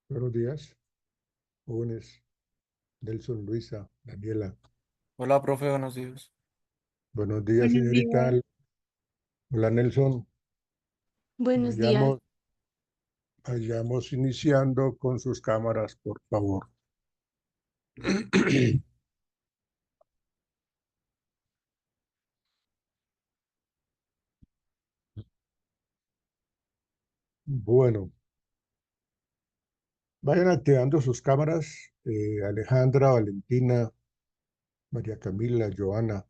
Buenos días, jóvenes, Nelson, Luisa, Daniela. Hola, profe, buenos días. Buenos días, Buenos señorita. días. Hola, Nelson. Buenos días. Vayamos, vayamos iniciando con sus cámaras, por favor. Bueno, vayan activando sus cámaras. Alejandra, Valentina, María Camila, Joana,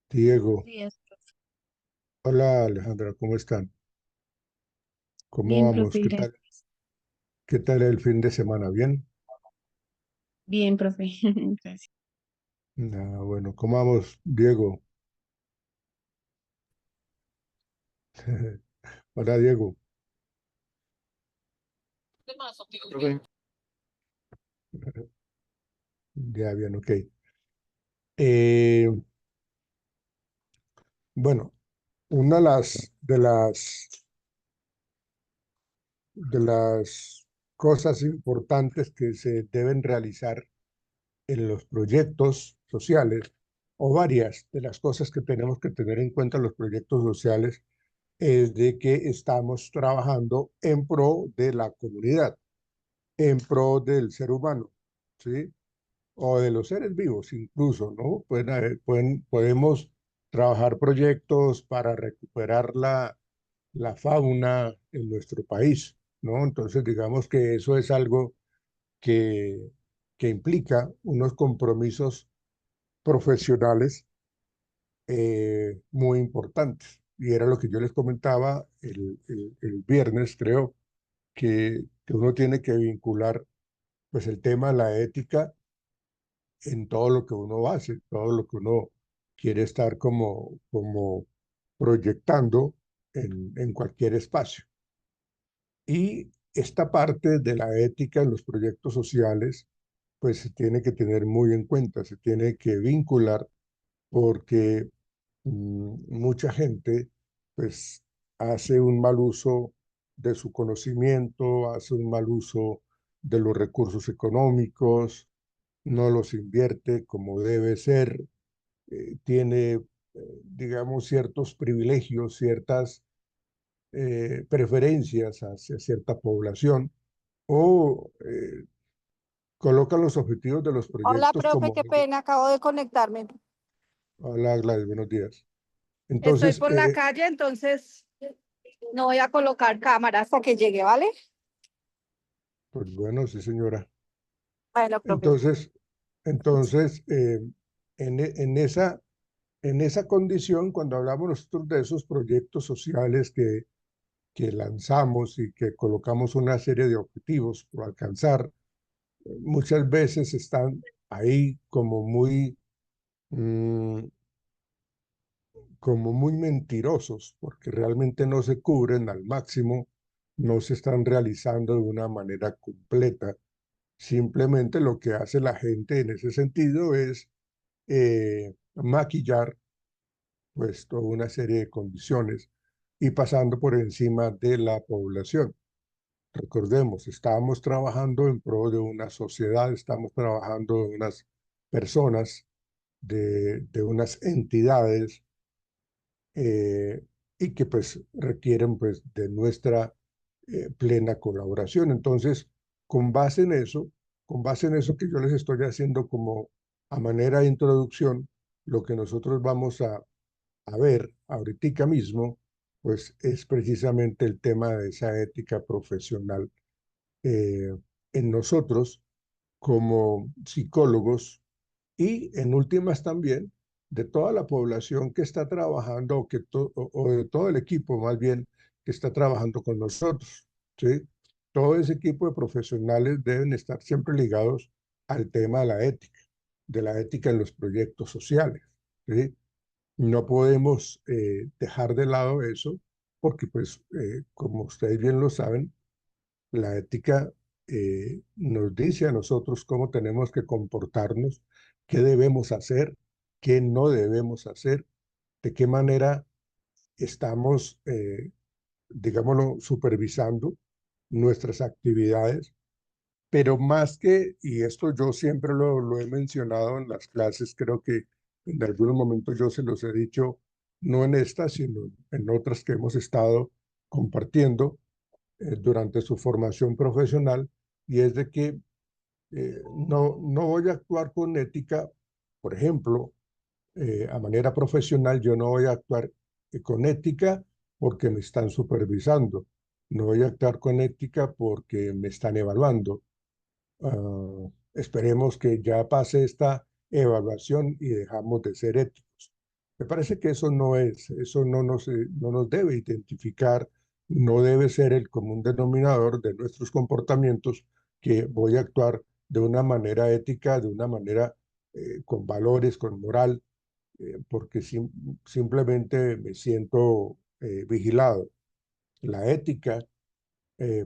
Buenos Diego. días. Hola, Alejandra, ¿cómo están? ¿Cómo Bien, vamos? profe, gracias. ¿Qué tal el fin de semana? ¿Bien? Bien, profe, gracias. Bueno, ¿cómo vamos, Diego? Hola, Diego. Profe, Ya, bien, ok. Eh, bueno, una de las cosas importantes que se deben realizar en los proyectos sociales, o varias de las cosas que tenemos que tener en cuenta en los proyectos sociales, es de que estamos trabajando en pro de la comunidad, en pro del ser humano, ¿sí? O de los seres vivos incluso, ¿no? Podemos trabajar proyectos para recuperar la fauna en nuestro país, ¿no? Entonces, digamos que eso es algo que, que implica unos compromisos profesionales muy importantes. Y era lo que yo les comentaba el viernes, creo, que uno tiene que vincular pues el tema de la ética en todo lo que uno hace, todo lo que uno quiere estar como proyectando en cualquier espacio. Y esta parte de la ética en los proyectos sociales, pues se tiene que tener muy en cuenta, se tiene que vincular porque mucha gente, pues, hace un mal uso de su conocimiento, hace un mal uso de los recursos económicos, no los invierte como debe ser, tiene, digamos, ciertos privilegios, ciertas preferencias hacia cierta población o colocan los objetivos de los Hola, proyectos profe, como qué algo. pena, acabo de conectarme. Hola, Gladys, buenos días. Estoy Entonces, por la calle, entonces no voy a colocar cámara hasta que llegue, ¿vale? pues bueno, sí, señora. Bueno, profe. Entonces, entonces en esa condición, cuando hablamos nosotros de esos proyectos sociales que lanzamos y que colocamos una serie de objetivos por alcanzar, muchas veces están ahí mm, como muy mentirosos, porque realmente no se cubren al máximo, no se están realizando de una manera completa. Simplemente lo que hace la gente en ese sentido es maquillar pues toda una serie de condiciones y pasando por encima de la población. Recordemos, estamos trabajando en pro de una sociedad, estamos trabajando de unas personas, de unas entidades y que pues requieren pues de nuestra plena colaboración. Entonces, con base en eso, con base en eso que yo les estoy haciendo como a manera de introducción, lo que nosotros vamos a ver ahorita mismo, pues es precisamente el tema de esa ética profesional eh, en nosotros como psicólogos y en últimas también de toda la población que está trabajando o de todo el equipo más bien que está trabajando con nosotros, ¿sí? Todo ese equipo de profesionales deben estar siempre ligados al tema de la ética en los proyectos sociales, ¿sí? No podemos dejar de lado eso porque, pues, como ustedes bien lo saben, la ética nos dice a nosotros cómo tenemos que comportarnos, qué debemos hacer, qué no debemos hacer, de qué manera estamos, digámoslo, supervisando nuestras actividades, pero más que, y esto yo siempre lo he mencionado en las clases, creo que en algunos momentos yo se los he dicho, no en esta, sino en otras que hemos estado compartiendo durante su formación profesional, y es de que no voy a actuar con ética, por ejemplo, a manera profesional, yo no voy a actuar con ética porque me están supervisando, no voy a actuar con ética porque me están evaluando. Esperemos que ya pase esta evaluación y dejamos de ser éticos. Me parece que eso no es, eso no nos debe identificar, no debe ser el común denominador de nuestros comportamientos, que voy a actuar de una manera ética, de una manera con valores, con moral, porque simplemente me siento vigilado. La ética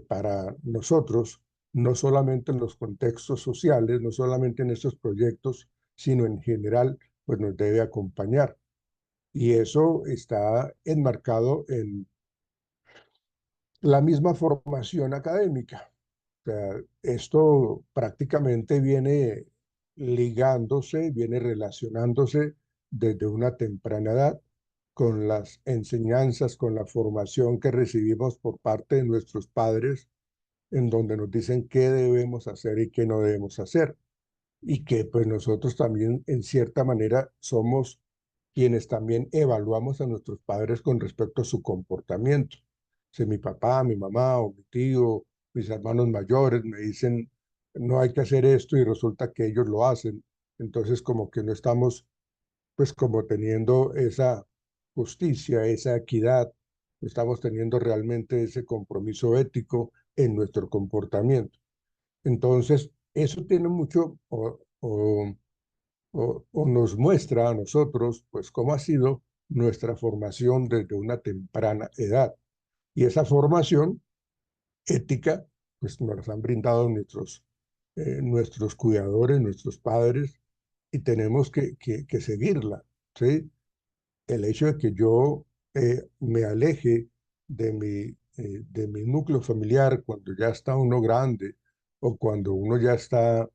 para nosotros, no solamente en los contextos sociales, no solamente en estos proyectos, sino en general, pues nos debe acompañar. Y eso está enmarcado en la misma formación académica. O sea, esto prácticamente viene ligándose, viene relacionándose desde una temprana edad con las enseñanzas, con la formación que recibimos por parte de nuestros padres, en donde nos dicen qué debemos hacer y qué no debemos hacer. Y que pues nosotros también en cierta manera somos quienes también evaluamos a nuestros padres con respecto a su comportamiento. Si mi papá, mi mamá o mi tío, mis hermanos mayores me dicen no hay que hacer esto y resulta que ellos lo hacen, entonces como que no estamos pues como teniendo esa justicia, esa equidad, no estamos teniendo realmente ese compromiso ético en nuestro comportamiento. Entonces, eso tiene mucho o nos muestra a nosotros, pues, cómo ha sido nuestra formación desde una temprana edad. Y esa formación ética, pues, nos la han brindado nuestros cuidadores, nuestros padres, y tenemos que seguirla, ¿sí? El hecho de que yo me aleje de mi núcleo familiar cuando ya está uno grande o cuando uno ya está,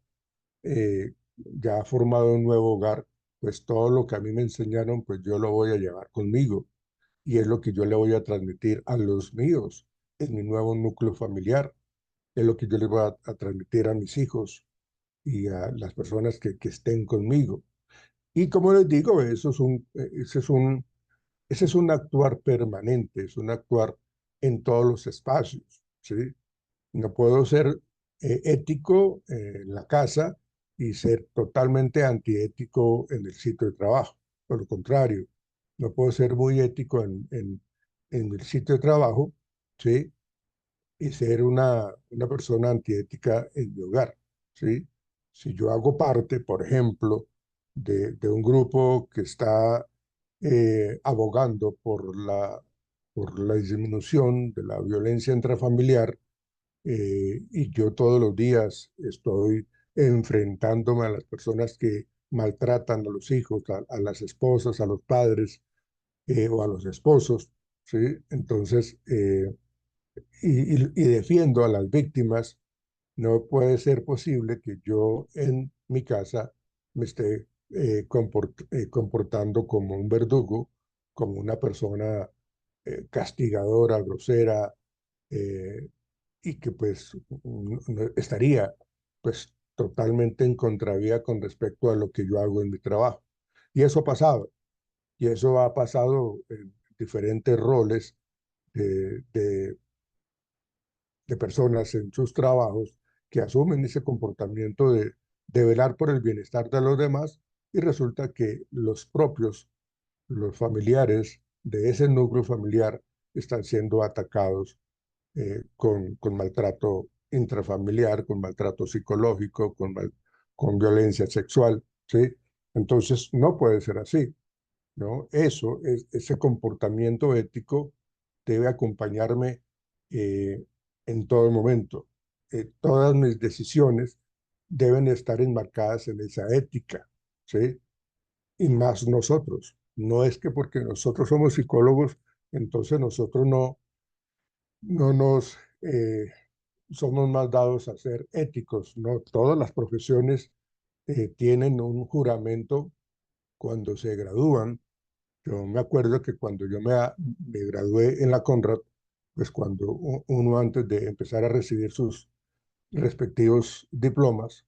ya ha formado un nuevo hogar, pues todo lo que a mí me enseñaron, pues yo lo voy a llevar conmigo y es lo que yo le voy a transmitir a los míos en mi nuevo núcleo familiar, es lo que yo les voy a transmitir a mis hijos y a las personas que estén conmigo. Y como les digo, ese es un actuar permanente, es un actuar en todos los espacios, ¿sí? No puedo ser ético en la casa y ser totalmente antiético en el sitio de trabajo. Por lo contrario, no puedo ser muy ético en el sitio de trabajo, ¿sí? Y ser una persona antiética en mi hogar, ¿sí? Si yo hago parte, por ejemplo, de un grupo que está abogando por la disminución de la violencia intrafamiliar, y yo todos los días estoy enfrentándome a las personas que maltratan a los hijos, a las esposas, a los padres o a los esposos, ¿sí? Entonces, y defiendo a las víctimas, no puede ser posible que yo en mi casa me esté comportando como un verdugo, como una persona castigadora, grosera, eh, y que pues estaría pues totalmente en contravía con respecto a lo que yo hago en mi trabajo. Y eso ha pasado, y eso ha pasado en diferentes roles de de personas en sus trabajos que asumen ese comportamiento de velar por el bienestar de los demás, y resulta que los propios, los familiares de ese núcleo familiar están siendo atacados con maltrato intrafamiliar, con maltrato psicológico, con violencia sexual, ¿sí? Entonces, no puede ser así, ¿no? Ese comportamiento ético debe acompañarme en todo momento. Todas mis decisiones deben estar enmarcadas en esa ética, ¿sí? Y más nosotros. No es que porque nosotros somos psicólogos, entonces nosotros no nos somos más dados a ser éticos, ¿no? Todas las profesiones tienen un juramento cuando se gradúan. Yo me acuerdo que cuando yo me gradué en la Conrad, pues cuando uno antes de empezar a recibir sus respectivos diplomas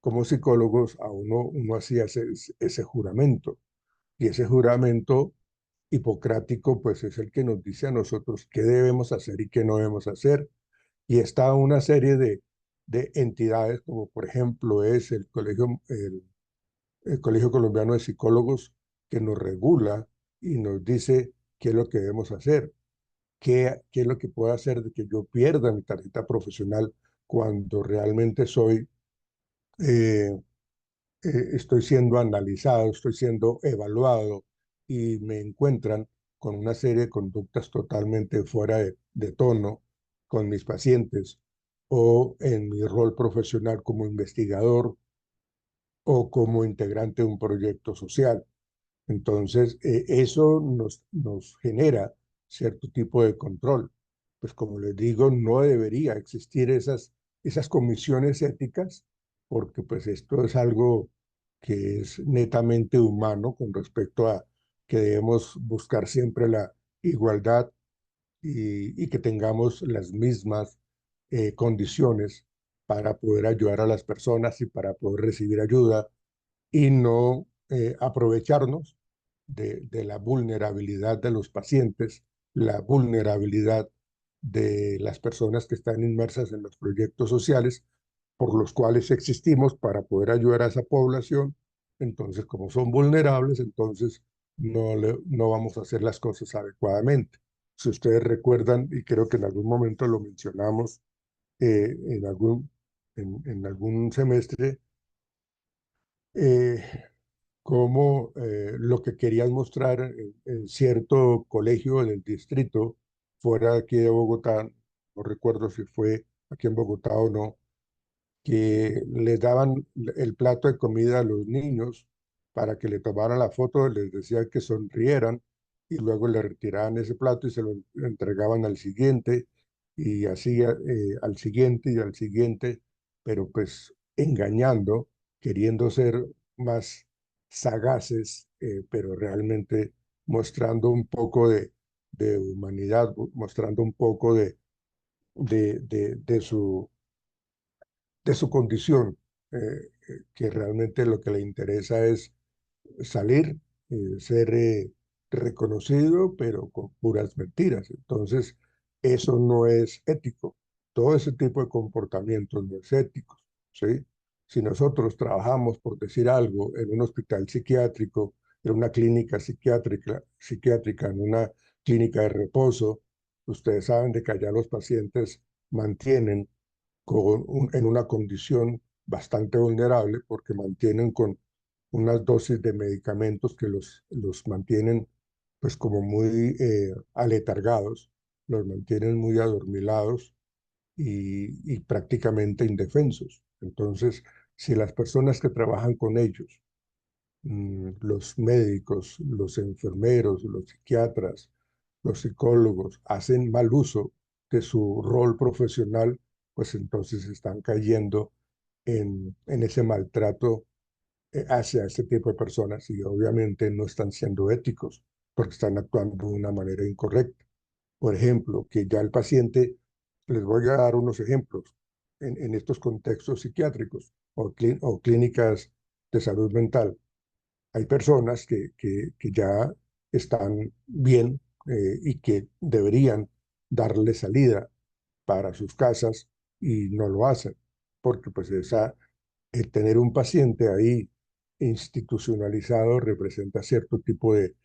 como psicólogos, uno hacía ese juramento. Y ese juramento hipocrático, pues es el que nos dice a nosotros qué debemos hacer y qué no debemos hacer. Y está una serie de entidades, como por ejemplo es el Colegio Colombiano de Psicólogos, que nos regula y nos dice qué es lo que debemos hacer, qué es lo que puede hacer de que yo pierda mi tarjeta profesional cuando realmente eh, estoy siendo analizado, estoy siendo evaluado y me encuentran con una serie de conductas totalmente fuera de tono con mis pacientes o en mi rol profesional como investigador o como integrante de un proyecto social. Entonces, eso nos genera cierto tipo de control. Pues como les digo, no debería existir esas comisiones éticas, porque pues esto es algo que es netamente humano con respecto a que debemos buscar siempre la igualdad y que tengamos las mismas condiciones para poder ayudar a las personas y para poder recibir ayuda y no aprovecharnos de la vulnerabilidad de los pacientes, la vulnerabilidad de las personas que están inmersas en los proyectos sociales por los cuales existimos para poder ayudar a esa población. Entonces, como son vulnerables, entonces no vamos a hacer las cosas adecuadamente. Si ustedes recuerdan, y creo que en algún momento lo mencionamos en algún semestre, eh, cómo lo que querían mostrar en cierto colegio en el distrito, fuera de aquí de Bogotá, no recuerdo si fue aquí en Bogotá o no, que les daban el plato de comida a los niños para que le tomaran la foto, les decían que sonrieran y luego le retiraban ese plato y se lo entregaban al siguiente y así al siguiente y al siguiente, pero pues engañando, queriendo ser más sagaces, pero realmente mostrando un poco de humanidad, mostrando un poco de su condición, que realmente lo que le interesa es salir, ser reconocido, pero con puras mentiras. Entonces, eso no es ético. Todo ese tipo de comportamientos no es ético, ¿sí? Si nosotros trabajamos, por decir algo, en un hospital psiquiátrico, en una clínica psiquiátrica, en una clínica de reposo, ustedes saben de que allá los pacientes mantienen en una condición bastante vulnerable porque mantienen con unas dosis de medicamentos que los mantienen pues como muy aletargados, los mantienen muy adormilados y prácticamente indefensos. Entonces, si las personas que trabajan con ellos, los médicos, los enfermeros, los psiquiatras, los psicólogos, hacen mal uso de su rol profesional, pues entonces están cayendo en ese maltrato hacia este tipo de personas y obviamente no están siendo éticos porque están actuando de una manera incorrecta. Por ejemplo, que ya el paciente, les voy a dar unos ejemplos en estos contextos psiquiátricos o clínicas de salud mental. Hay personas que ya están bien y que deberían darle salida para sus casas y no lo hacen, porque pues el tener un paciente ahí institucionalizado representa cierto tipo de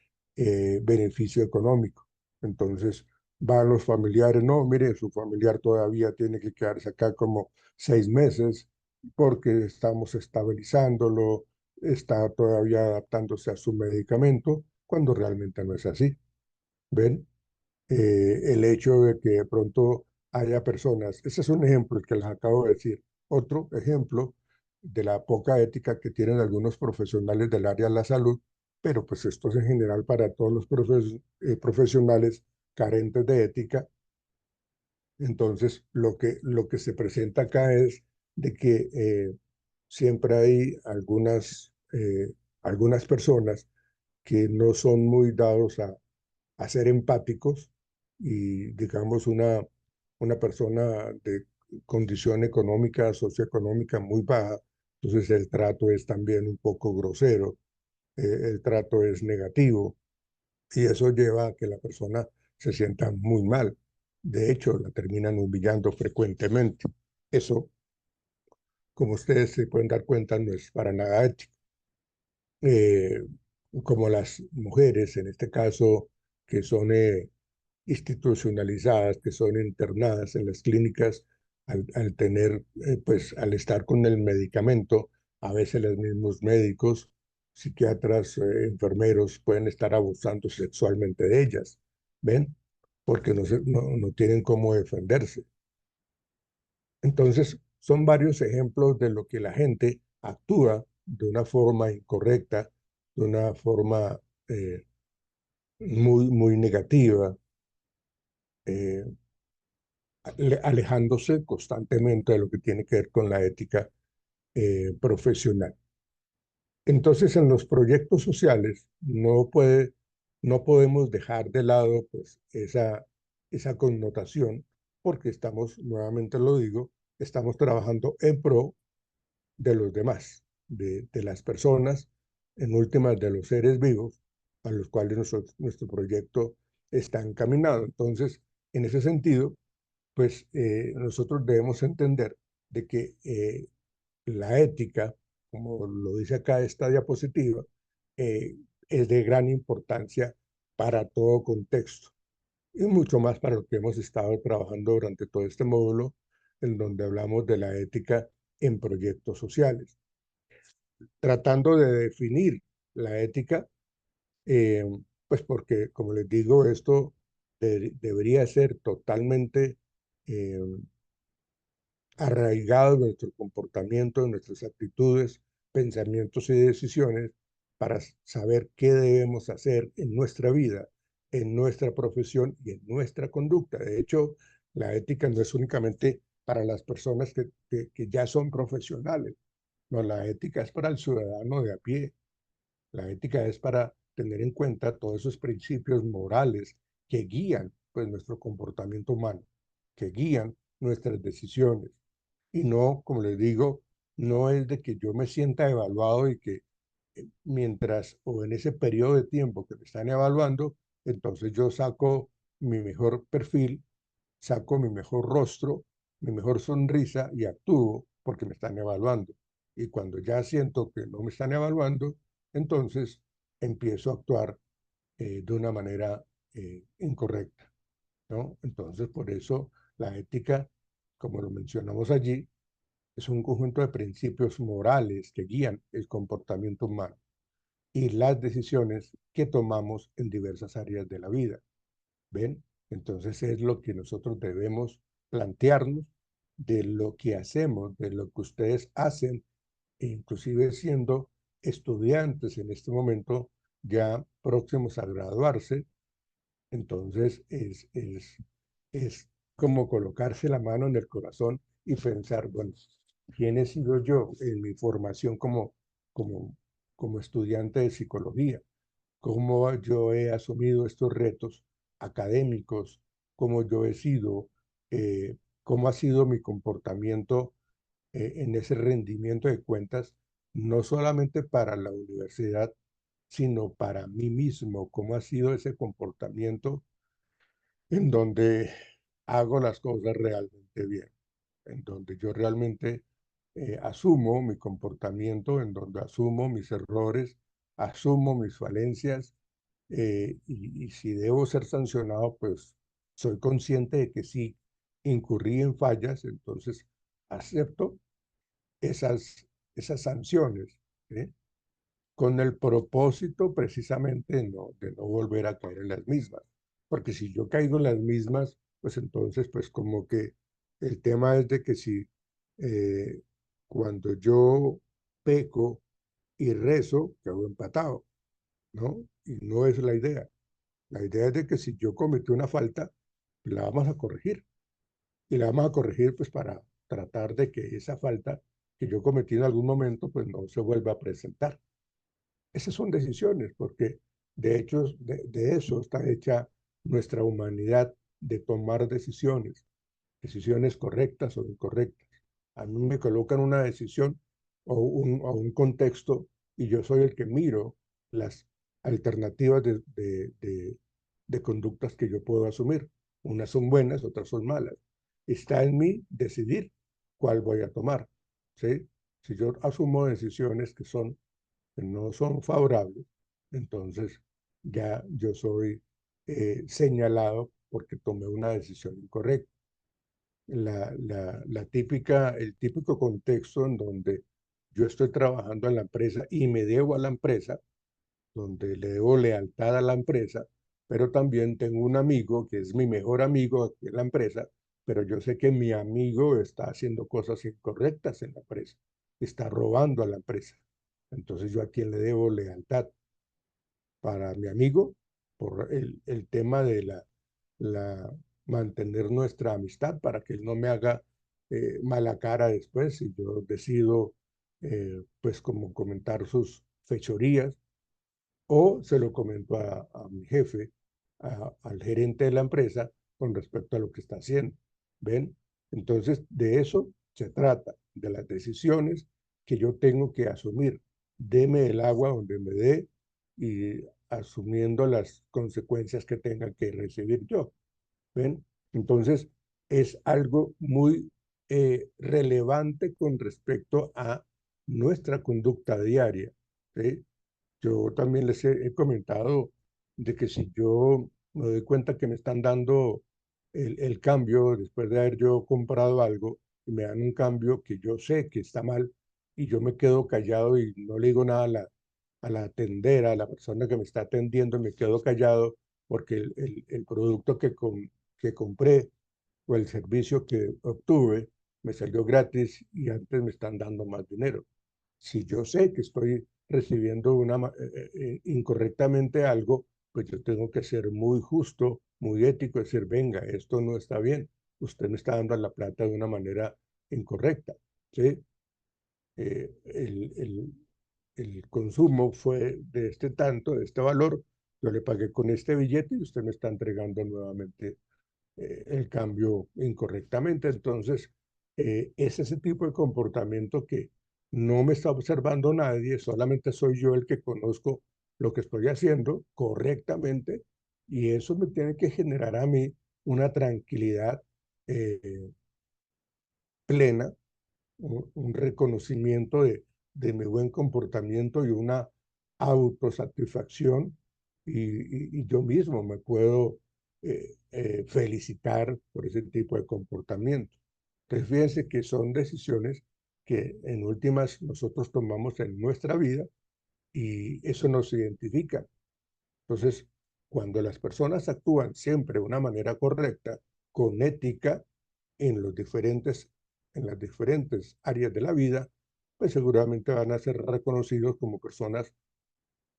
beneficio económico. Entonces van los familiares, no, mire, su familiar todavía tiene que quedarse acá como 6 meses porque estamos estabilizándolo, está todavía adaptándose a su medicamento, cuando realmente no es así. ¿Ven? El hecho de que de pronto haya personas, ese es un ejemplo el que les acabo de decir. Otro ejemplo de la poca ética que tienen algunos profesionales del área de la salud, pero pues esto es en general para todos los profesionales carentes de ética, Entonces, lo que se presenta acá es de que siempre hay algunas personas que no son muy dados a ser empáticos y, digamos, una persona de condición económica, socioeconómica muy baja, entonces el trato es también un poco grosero, el trato es negativo y eso lleva a que la persona se sienta muy mal. De hecho, la terminan humillando frecuentemente. Eso, como ustedes se pueden dar cuenta, no es para nada ético. Eh, como las mujeres, en este caso, que son institucionalizadas, que son internadas en las clínicas, al tener, pues, al estar con el medicamento, a veces los mismos médicos, psiquiatras, enfermeros pueden estar abusando sexualmente de ellas, ¿ven? Porque no tienen cómo defenderse. Entonces, son varios ejemplos de lo que la gente actúa de una forma incorrecta, de una forma muy negativa, eh, alejándose constantemente de lo que tiene que ver con la ética profesional. Entonces, en los proyectos sociales no podemos dejar de lado pues, esa connotación, porque estamos, nuevamente lo digo, estamos trabajando en pro de los demás, de las personas, en últimas de los seres vivos, a los cuales nuestro proyecto está encaminado. Entonces, en ese sentido, pues nosotros debemos entender de que la ética, como lo dice acá esta diapositiva, eh, es de gran importancia para todo contexto y mucho más para lo que hemos estado trabajando durante todo este módulo, en donde hablamos de la ética en proyectos sociales. Tratando de definir la ética, eh, pues porque, como les digo, esto debería ser totalmente eh, arraigado en nuestro comportamiento, en nuestras actitudes, pensamientos y decisiones para saber qué debemos hacer en nuestra vida, en nuestra profesión y en nuestra conducta. De hecho, la ética no es únicamente para las personas que ya son profesionales, no, la ética es para el ciudadano de a pie, la ética es para tener en cuenta todos esos principios morales que guían pues, nuestro comportamiento humano, que guían nuestras decisiones. Y no, como les digo, no es de que yo me sienta evaluado y que mientras o en ese periodo de tiempo que me están evaluando, entonces yo saco mi mejor perfil, saco mi mejor rostro, mi mejor sonrisa y actúo porque me están evaluando. Y cuando ya siento que no me están evaluando, entonces empiezo a actuar de una manera incorrecta, ¿no? Entonces, por eso la ética, como lo mencionamos allí, es un conjunto de principios morales que guían el comportamiento humano y las decisiones que tomamos en diversas áreas de la vida. ¿Ven? Entonces es lo que nosotros debemos plantearnos de lo que hacemos, de lo que ustedes hacen, inclusive siendo estudiantes en este momento ya próximos a graduarse. Entonces es como colocarse la mano en el corazón y pensar, bueno, ¿quién he sido yo en mi formación como, como estudiante de psicología? ¿Cómo yo he asumido estos retos académicos? ¿Cómo yo he sido? ¿Cómo ha sido mi comportamiento en ese rendimiento de cuentas, no solamente para la universidad, sino para mí mismo? ¿Cómo ha sido ese comportamiento en donde hago las cosas realmente bien, en donde yo realmente asumo mi comportamiento, en donde asumo mis errores, asumo mis falencias y si debo ser sancionado, pues soy consciente de que sí incurrí en fallas, entonces acepto esas sanciones, ¿eh? Con el propósito precisamente de no volver a caer en las mismas. Porque si yo caigo en las mismas, pues entonces, pues como que el tema es de que si eh, cuando yo peco y rezo, quedo empatado, ¿no? Y no es la idea. La idea es de que si yo cometí una falta, la vamos a corregir. y la vamos a corregir pues para tratar de que esa falta que yo cometí en algún momento pues no se vuelva a presentar. Esas son decisiones, porque de hecho de eso está hecha nuestra humanidad, de tomar decisiones, decisiones correctas o incorrectas. A mí me colocan una decisión o un contexto y yo soy el que miro las alternativas de conductas que yo puedo asumir. Unas son buenas, otras son malas. Está en mí decidir cuál voy a tomar. ¿Sí? Si yo asumo decisiones que no son favorables, entonces ya yo soy señalado porque tomé una decisión incorrecta. El típico contexto en donde yo estoy trabajando en la empresa y me debo a la empresa, donde le debo lealtad a la empresa, pero también tengo un amigo que es mi mejor amigo aquí en la empresa, pero yo sé que mi amigo está haciendo cosas incorrectas en la empresa, está robando a la empresa. Entonces yo a quién le debo lealtad, para mi amigo, por el tema de mantener nuestra amistad, para que él no me haga mala cara después si yo decido, pues como comentar sus fechorías, o se lo comento a mi jefe, al gerente de la empresa, con respecto a lo que está haciendo. ¿Ven? Entonces, de eso se trata, de las decisiones que yo tengo que asumir. Deme el agua donde me dé y asumiendo las consecuencias que tenga que recibir yo. ¿Ven? Entonces, es algo muy relevante con respecto a nuestra conducta diaria. ¿Sí? Yo también les he comentado de que si yo me doy cuenta que me están dando el cambio después de haber yo comprado algo y me dan un cambio que yo sé que está mal y yo me quedo callado y no le digo nada a la tendera, a la persona que me está atendiendo, me quedo callado porque el producto que compré o el servicio que obtuve me salió gratis y antes me están dando más dinero. Si yo sé que estoy recibiendo incorrectamente algo, pues yo tengo que ser muy justo, muy ético, decir, venga, esto no está bien, usted me está dando la plata de una manera incorrecta, ¿sí? Eh, el, el, el consumo fue de este tanto, de este valor, yo le pagué con este billete y usted me está entregando nuevamente el cambio incorrectamente. Entonces, es ese tipo de comportamiento que no me está observando nadie, solamente soy yo el que conozco lo que estoy haciendo correctamente y eso me tiene que generar a mí una tranquilidad plena, un reconocimiento de mi buen comportamiento y una autosatisfacción y yo mismo me puedo felicitar por ese tipo de comportamiento. Entonces, fíjense que son decisiones que en últimas nosotros tomamos en nuestra vida y eso nos identifica. Entonces, cuando las personas actúan siempre de una manera correcta, con ética, en las diferentes áreas de la vida, pues seguramente van a ser reconocidos como personas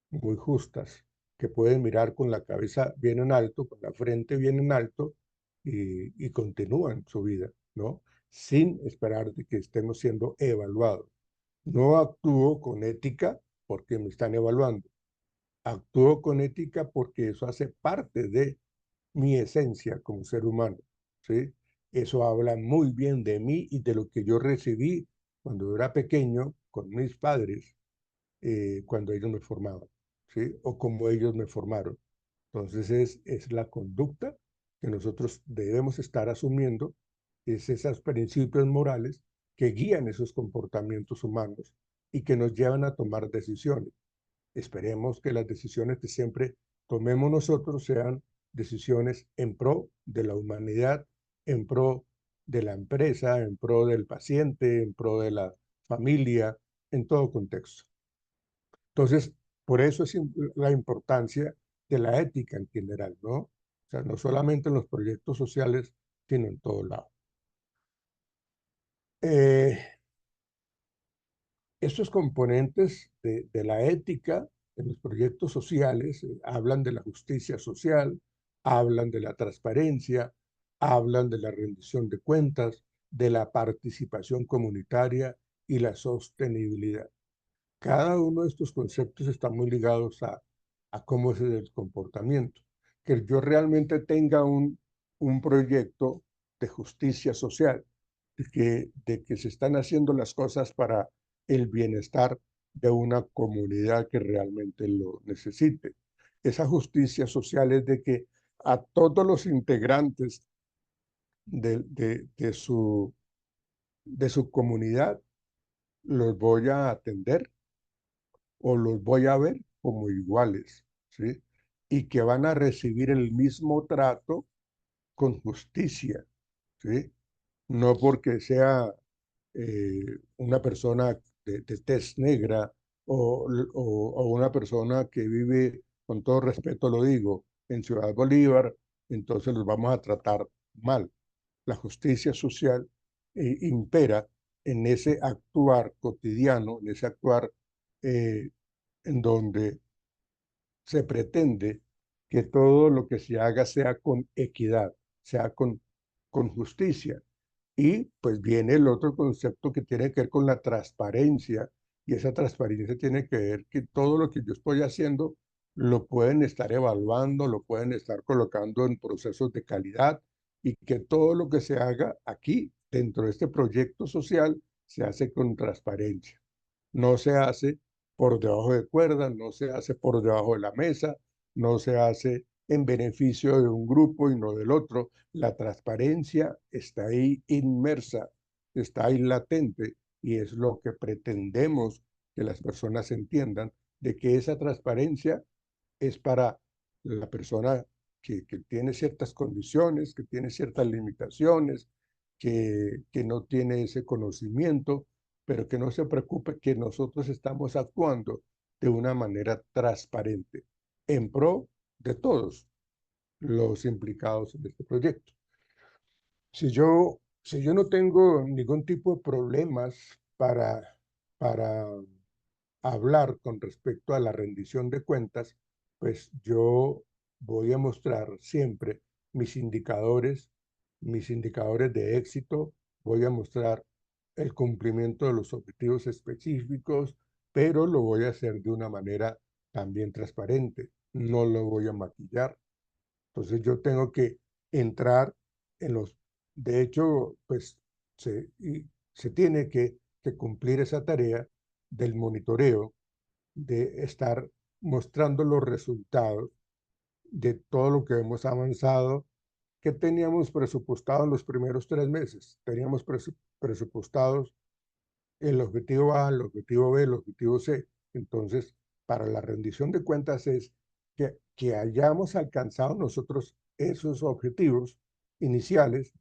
muy justas, que pueden mirar con la cabeza bien en alto, con la frente bien en alto y continúan su vida, ¿no? Sin esperar de que estemos siendo evaluados. No actúo con ética porque me están evaluando. Actúo con ética porque eso hace parte de mi esencia como ser humano, ¿sí? Eso habla muy bien de mí y de lo que yo recibí cuando yo era pequeño con mis padres, cuando ellos me formaban, ¿sí? O como ellos me formaron. Entonces es la conducta que nosotros debemos estar asumiendo, es esos principios morales que guían esos comportamientos humanos y que nos llevan a tomar decisiones. Esperemos que las decisiones que siempre tomemos nosotros sean decisiones en pro de la humanidad, en pro de la empresa, en pro del paciente, en pro de la familia, en todo contexto. Entonces, por eso es la importancia de la ética en general, ¿no? O sea, no solamente en los proyectos sociales, sino en todo lado. Estos componentes de la ética en los proyectos sociales hablan de la justicia social, hablan de la transparencia, hablan de la rendición de cuentas, de la participación comunitaria y la sostenibilidad. Cada uno de estos conceptos está muy ligados a cómo es el comportamiento. Que yo realmente tenga un proyecto de justicia social, de que se están haciendo las cosas para el bienestar de una comunidad que realmente lo necesite. Esa justicia social es de que a todos los integrantes de su comunidad los voy a atender o los voy a ver como iguales, ¿sí? Y que van a recibir el mismo trato con justicia, ¿sí? No porque sea una persona de tez negra o una persona que vive, con todo respeto lo digo, en Ciudad Bolívar, entonces los vamos a tratar mal. La justicia social impera en ese actuar cotidiano, en ese actuar eh, en donde se pretende que todo lo que se haga sea con equidad, sea con justicia. Y pues viene el otro concepto que tiene que ver con la transparencia, y esa transparencia tiene que ver que todo lo que yo estoy haciendo lo pueden estar evaluando, lo pueden estar colocando en procesos de calidad, y que todo lo que se haga aquí dentro de este proyecto social se hace con transparencia. No se hace por debajo de cuerda, no se hace por debajo de la mesa, no se hace en beneficio de un grupo y no del otro. La transparencia está ahí inmersa, está ahí latente, y es lo que pretendemos que las personas entiendan, de que esa transparencia es para la persona que tiene ciertas condiciones, que tiene ciertas limitaciones, que no tiene ese conocimiento, pero que no se preocupe, que nosotros estamos actuando de una manera transparente en pro de todos los implicados en este proyecto. Si yo no tengo ningún tipo de problemas para hablar con respecto a la rendición de cuentas, pues yo voy a mostrar siempre mis indicadores de éxito, voy a mostrar el cumplimiento de los objetivos específicos, pero lo voy a hacer de una manera también transparente, no lo voy a maquillar. Entonces yo tengo que entrar en los, de hecho, pues se tiene que cumplir esa tarea del monitoreo, de estar mostrando los resultados de todo lo que hemos avanzado, que teníamos presupuestado en los primeros 3 meses. Teníamos presupuestados el objetivo A, el objetivo B, el objetivo C. Entonces, para la rendición de cuentas es que hayamos alcanzado nosotros esos objetivos iniciales,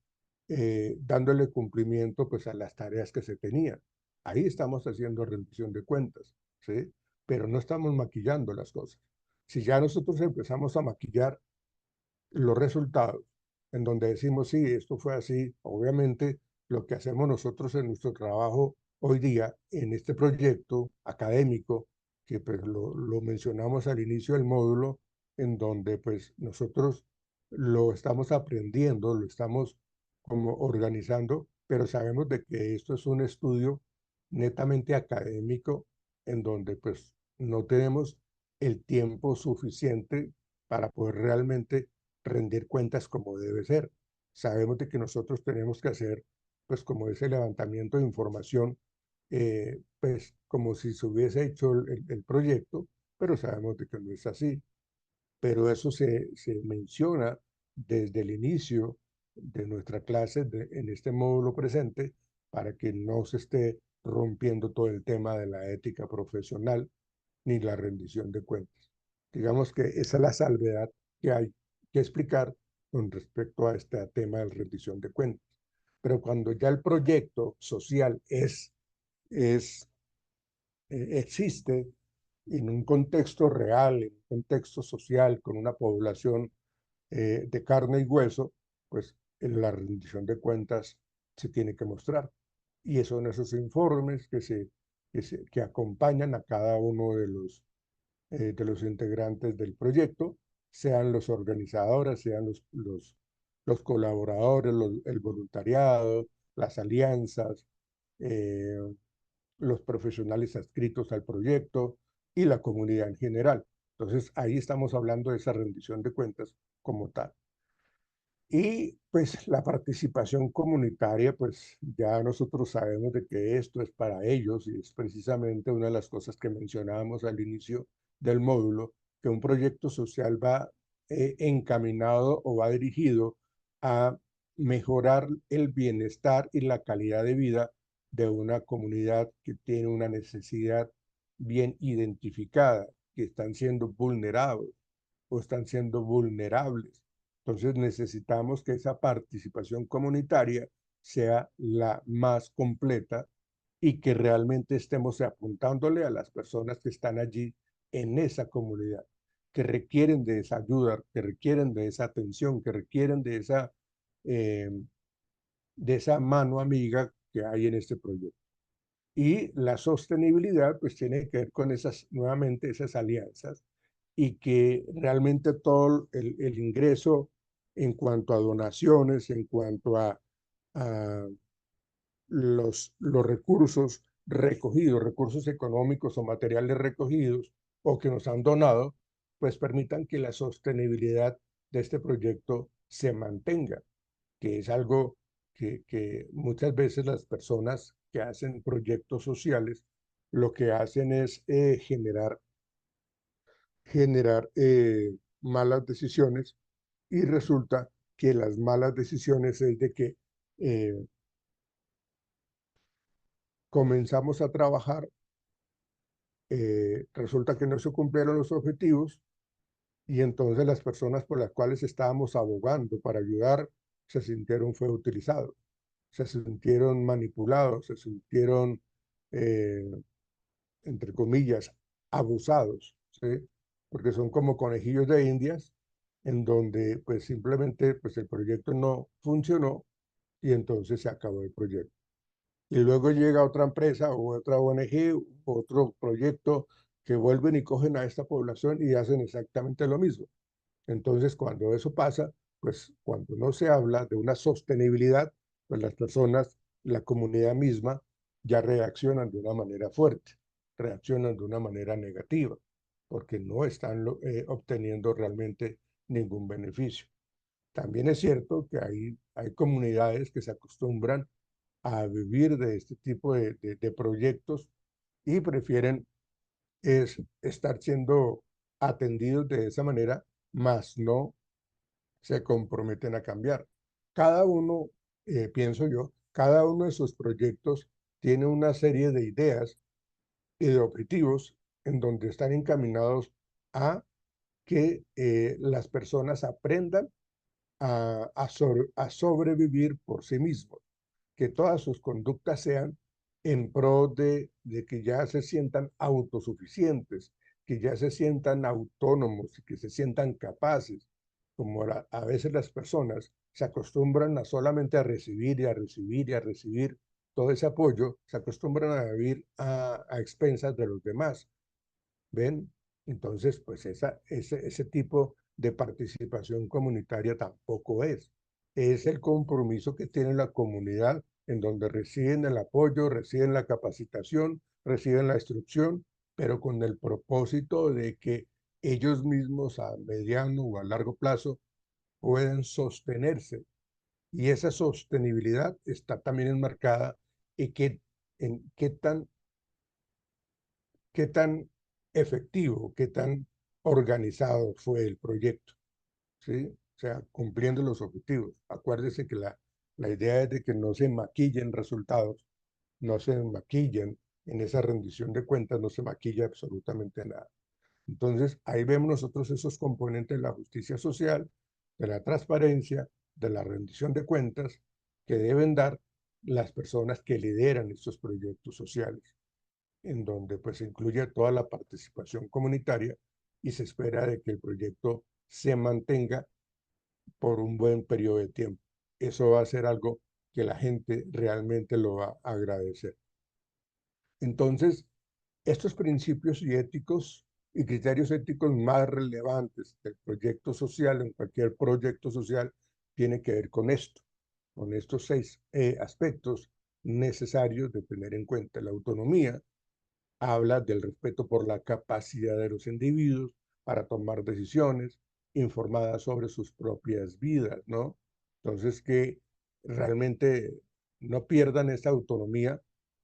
dándole cumplimiento pues a las tareas que se tenían. Ahí estamos haciendo rendición de cuentas, ¿sí? Pero no estamos maquillando las cosas. Si ya nosotros empezamos a maquillar los resultados, en donde decimos, sí, esto fue así, obviamente lo que hacemos nosotros en nuestro trabajo hoy día, en este proyecto académico, que pues lo mencionamos al inicio del módulo, en donde pues nosotros lo estamos aprendiendo, lo estamos como organizando, pero sabemos de que esto es un estudio netamente académico, en donde pues no tenemos el tiempo suficiente para poder realmente rendir cuentas como debe ser. Sabemos de que nosotros tenemos que hacer, pues como ese levantamiento de información, pues como si se hubiese hecho el proyecto, pero sabemos de que no es así. Pero eso se menciona desde el inicio de nuestra clase en este módulo presente, para que no se esté rompiendo todo el tema de la ética profesional ni la rendición de cuentas. Digamos que esa es la salvedad que hay que explicar con respecto a este tema de rendición de cuentas. Pero cuando ya el proyecto social es existe en un contexto real, en un contexto social, con una población de carne y hueso, pues en la rendición de cuentas se tiene que mostrar. Y son esos informes que acompañan a cada uno de los integrantes del proyecto, sean los organizadores, sean los colaboradores, el voluntariado, las alianzas, eh, los profesionales adscritos al proyecto y la comunidad en general. Entonces, ahí estamos hablando de esa rendición de cuentas como tal. Y pues la participación comunitaria, pues ya nosotros sabemos de que esto es para ellos y es precisamente una de las cosas que mencionábamos al inicio del módulo, que un proyecto social va encaminado o va dirigido a mejorar el bienestar y la calidad de vida de una comunidad que tiene una necesidad bien identificada, que están siendo vulnerados o están siendo vulnerables. Entonces necesitamos que esa participación comunitaria sea la más completa y que realmente estemos apuntándole a las personas que están allí en esa comunidad, que requieren de esa ayuda, que requieren de esa atención, que requieren eh, de esa mano amiga que hay en este proyecto. Y la sostenibilidad pues tiene que ver con esas, nuevamente, esas alianzas y que realmente todo el ingreso en cuanto a donaciones, en cuanto a los recursos recogidos, recursos económicos o materiales recogidos o que nos han donado, pues permitan que la sostenibilidad de este proyecto se mantenga, que es algo que muchas veces las personas que hacen proyectos sociales lo que hacen es generar malas decisiones y resulta que las malas decisiones es de que eh, comenzamos a trabajar, resulta que no se cumplieron los objetivos y entonces las personas por las cuales estábamos abogando para ayudar se sintieron fue utilizados, se sintieron manipulados, se sintieron, eh, entre comillas, abusados, ¿sí? Porque son como conejillos de indias en donde pues simplemente pues el proyecto no funcionó y entonces se acabó el proyecto. Y luego llega otra empresa o otra ONG, otro proyecto que vuelven y cogen a esta población y hacen exactamente lo mismo. Entonces, cuando eso pasa, pues cuando no se habla de una sostenibilidad, pues las personas, la comunidad misma, ya reaccionan de una manera fuerte, reaccionan de una manera negativa, porque no están obteniendo realmente ningún beneficio. También es cierto que hay comunidades que se acostumbran a vivir de este tipo de proyectos y prefieren estar siendo atendidos de esa manera, más no se comprometen a cambiar. Cada uno, pienso yo, cada uno de sus proyectos tiene una serie de ideas y de objetivos en donde están encaminados a que las personas aprendan a sobrevivir por sí mismos, que todas sus conductas sean en pro de que ya se sientan autosuficientes, que ya se sientan autónomos y que se sientan capaces. Como a veces las personas se acostumbran a solamente a recibir y a recibir y a recibir todo ese apoyo, se acostumbran a vivir a expensas de los demás. ¿Ven? Entonces, pues ese tipo de participación comunitaria tampoco es. Es el compromiso que tiene la comunidad en donde reciben el apoyo, reciben la capacitación, reciben la instrucción, pero con el propósito de que ellos mismos a mediano o a largo plazo pueden sostenerse. Y esa sostenibilidad está también enmarcada en qué tan efectivo, qué tan organizado fue el proyecto, ¿sí? O sea, cumpliendo los objetivos. Acuérdese que la idea es de que no se maquillen resultados, no se maquillen en esa rendición de cuentas, no se maquilla absolutamente nada. Entonces, ahí vemos nosotros esos componentes de la justicia social, de la transparencia, de la rendición de cuentas que deben dar las personas que lideran estos proyectos sociales en donde pues incluye toda la participación comunitaria y se espera de que el proyecto se mantenga por un buen periodo de tiempo. Eso va a ser algo que la gente realmente lo va a agradecer. Entonces, estos principios y éticos y criterios éticos más relevantes del proyecto social, en cualquier proyecto social, tiene que ver con esto, con estos 6 aspectos necesarios de tener en cuenta. La autonomía habla del respeto por la capacidad de los individuos para tomar decisiones informadas sobre sus propias vidas, ¿no? Entonces, que realmente no pierdan esa autonomía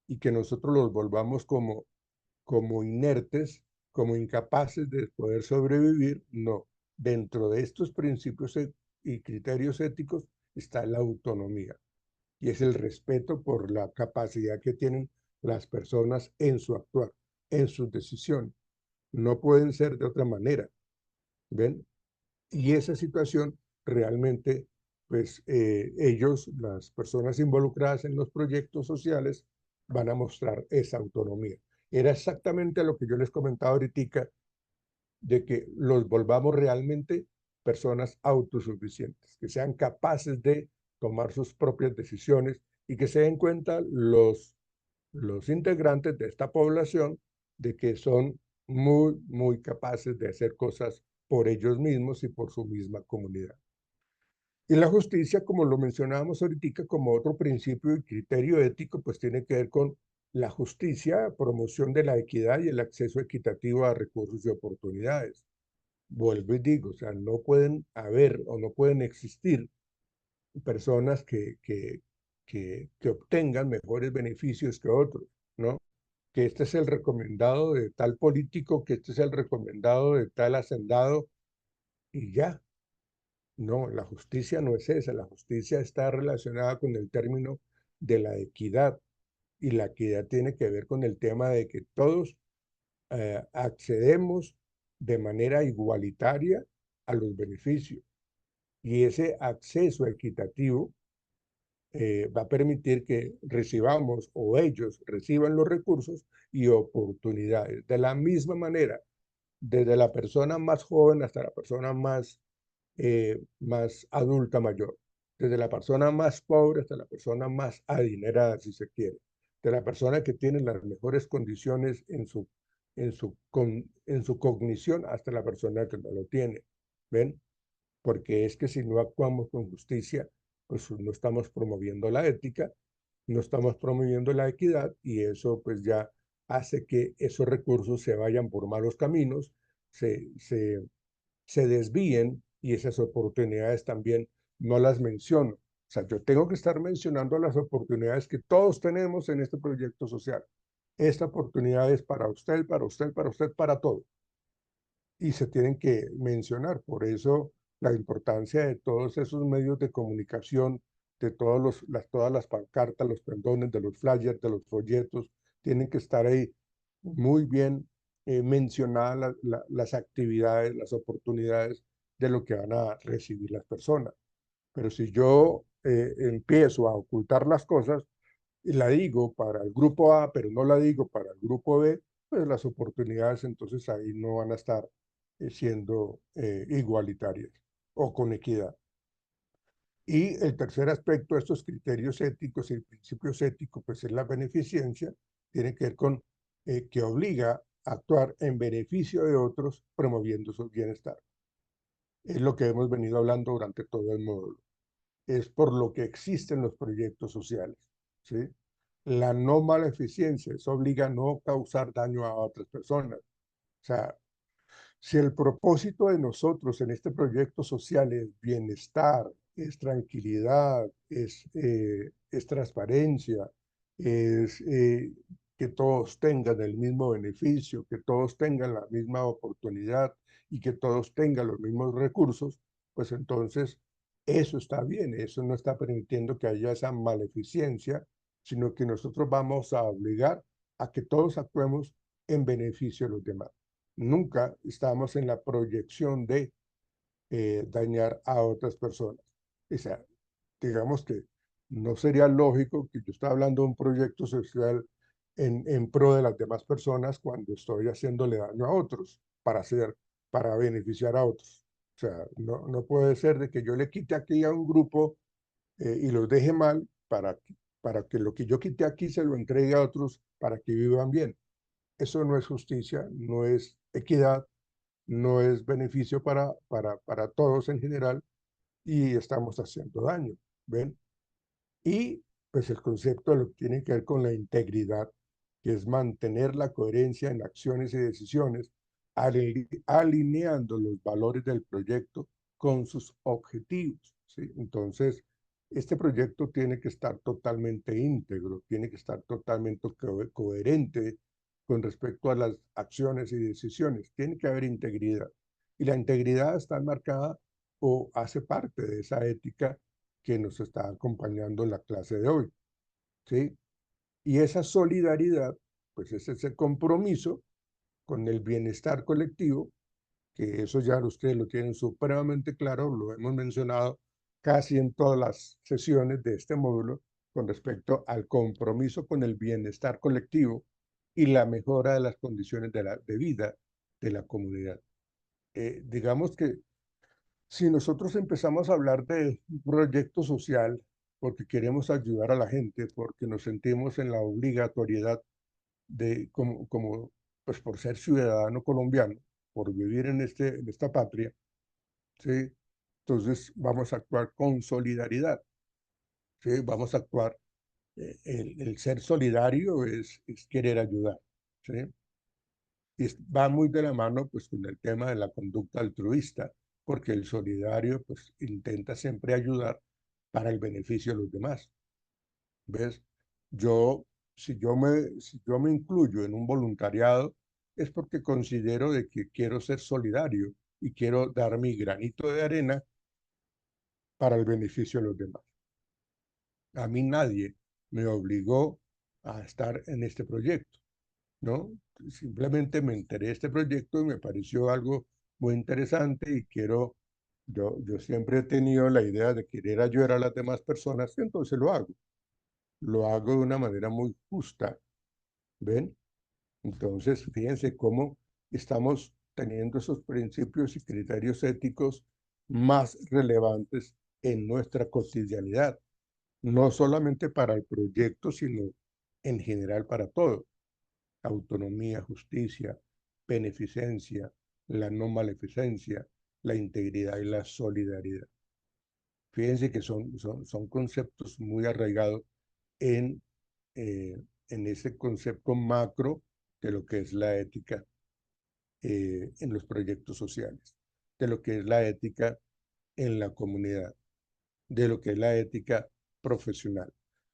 y que nosotros los volvamos como inertes, como incapaces de poder sobrevivir, no. Dentro de estos principios y criterios éticos está la autonomía y es el respeto por la capacidad que tienen las personas en su actuar, en sus decisiones. No pueden ser de otra manera, ¿ven? Y esa situación realmente, pues ellos, las personas involucradas en los proyectos sociales, van a mostrar esa autonomía. Era exactamente lo que yo les comentaba ahorita, de que los volvamos realmente personas autosuficientes, que sean capaces de tomar sus propias decisiones y que se den cuenta los integrantes de esta población de que son muy, muy capaces de hacer cosas por ellos mismos y por su misma comunidad. Y la justicia, como lo mencionábamos ahorita, como otro principio y criterio ético, pues tiene que ver con la justicia, promoción de la equidad y el acceso equitativo a recursos y oportunidades. Vuelvo y digo, o sea, no pueden haber o no pueden existir personas que obtengan mejores beneficios que otros, ¿no? Que este es el recomendado de tal político, que este es el recomendado de tal hacendado, y ya. No, la justicia no es esa, la justicia está relacionada con el término de la equidad, y la equidad tiene que ver con el tema de que todos accedemos de manera igualitaria a los beneficios, y ese acceso equitativo va a permitir que recibamos o ellos reciban los recursos y oportunidades de la misma manera, desde la persona más joven hasta la persona más adulta mayor, desde la persona más pobre hasta la persona más adinerada, si se quiere, de la persona que tiene las mejores condiciones en su cognición hasta la persona que no lo tiene. ¿Ven? Porque es que si no actuamos con justicia, pues no estamos promoviendo la ética, no estamos promoviendo la equidad, y eso pues ya hace que esos recursos se vayan por malos caminos, se, se, se desvíen, y esas oportunidades también no las menciono. O sea, yo tengo que estar mencionando las oportunidades que todos tenemos en este proyecto social. Esta oportunidad es para usted, para usted, para usted, para todos, y se tienen que mencionar. Por eso la importancia de todos esos medios de comunicación, de todas las pancartas, los pendones, de los flyers, de los folletos, tienen que estar ahí muy bien mencionadas las actividades, las oportunidades de lo que van a recibir las personas. Pero si yo empiezo a ocultar las cosas y la digo para el grupo A, pero no la digo para el grupo B, pues las oportunidades entonces ahí no van a estar siendo igualitarias o con equidad. Y el tercer aspecto de estos criterios éticos y principios éticos, pues es la beneficencia, tiene que ver con que obliga a actuar en beneficio de otros, promoviendo su bienestar. Es lo que hemos venido hablando durante todo el módulo. Es por lo que existen los proyectos sociales, ¿sí? La no maleficencia, eso obliga a no causar daño a otras personas. O sea, si el propósito de nosotros en este proyecto social es bienestar, es tranquilidad, es transparencia, es que todos tengan el mismo beneficio, que todos tengan la misma oportunidad y que todos tengan los mismos recursos, pues entonces eso está bien, eso no está permitiendo que haya esa maleficencia, sino que nosotros vamos a obligar a que todos actuemos en beneficio de los demás. Nunca estamos en la proyección de dañar a otras personas. O sea, digamos que no sería lógico que yo esté hablando de un proyecto social en pro de las demás personas cuando estoy haciéndole daño a otros para beneficiar a otros. O sea, no puede ser de que yo le quite aquí a un grupo y los deje mal para que lo que yo quite aquí se lo entregue a otros para que vivan bien. Eso no es justicia, no es equidad, no es beneficio para todos en general, y estamos haciendo daño, ¿ven? Y pues el concepto lo que tiene que ver con la integridad, que es mantener la coherencia en acciones y decisiones, alineando los valores del proyecto con sus objetivos, ¿sí? Entonces, este proyecto tiene que estar totalmente íntegro, tiene que estar totalmente coherente con respecto a las acciones y decisiones. Tiene que haber integridad. Y la integridad está marcada o hace parte de esa ética que nos está acompañando en la clase de hoy, ¿sí? Y esa solidaridad, pues es ese compromiso con el bienestar colectivo, que eso ya ustedes lo tienen supremamente claro, lo hemos mencionado casi en todas las sesiones de este módulo, con respecto al compromiso con el bienestar colectivo y la mejora de las condiciones de vida de la comunidad. Digamos que si nosotros empezamos a hablar de un proyecto social porque queremos ayudar a la gente, porque nos sentimos en la obligatoriedad de, pues por ser ciudadano colombiano, por vivir en esta patria, ¿sí? Entonces vamos a actuar con solidaridad, ¿sí? Vamos a actuar, el ser solidario es querer ayudar, ¿sí? Y va muy de la mano pues con el tema de la conducta altruista, porque el solidario pues intenta siempre ayudar para el beneficio de los demás. ¿Ves? Yo, si yo me incluyo en un voluntariado, es porque considero de que quiero ser solidario y quiero dar mi granito de arena para el beneficio de los demás. A mí nadie me obligó a estar en este proyecto, ¿no? Simplemente me enteré de este proyecto y me pareció algo muy interesante y yo siempre he tenido la idea de querer ayudar a las demás personas y entonces lo hago. Lo hago de una manera muy justa, ¿ven? Entonces, fíjense cómo estamos teniendo esos principios y criterios éticos más relevantes en nuestra cotidianidad, no solamente para el proyecto, sino en general para todo. Autonomía, justicia, beneficencia, la no maleficencia, la integridad y la solidaridad. Fíjense que son conceptos muy arraigados en, en ese concepto macro de lo que es la ética, en los proyectos sociales, de lo que es la ética en la comunidad, de lo que es la ética profesional,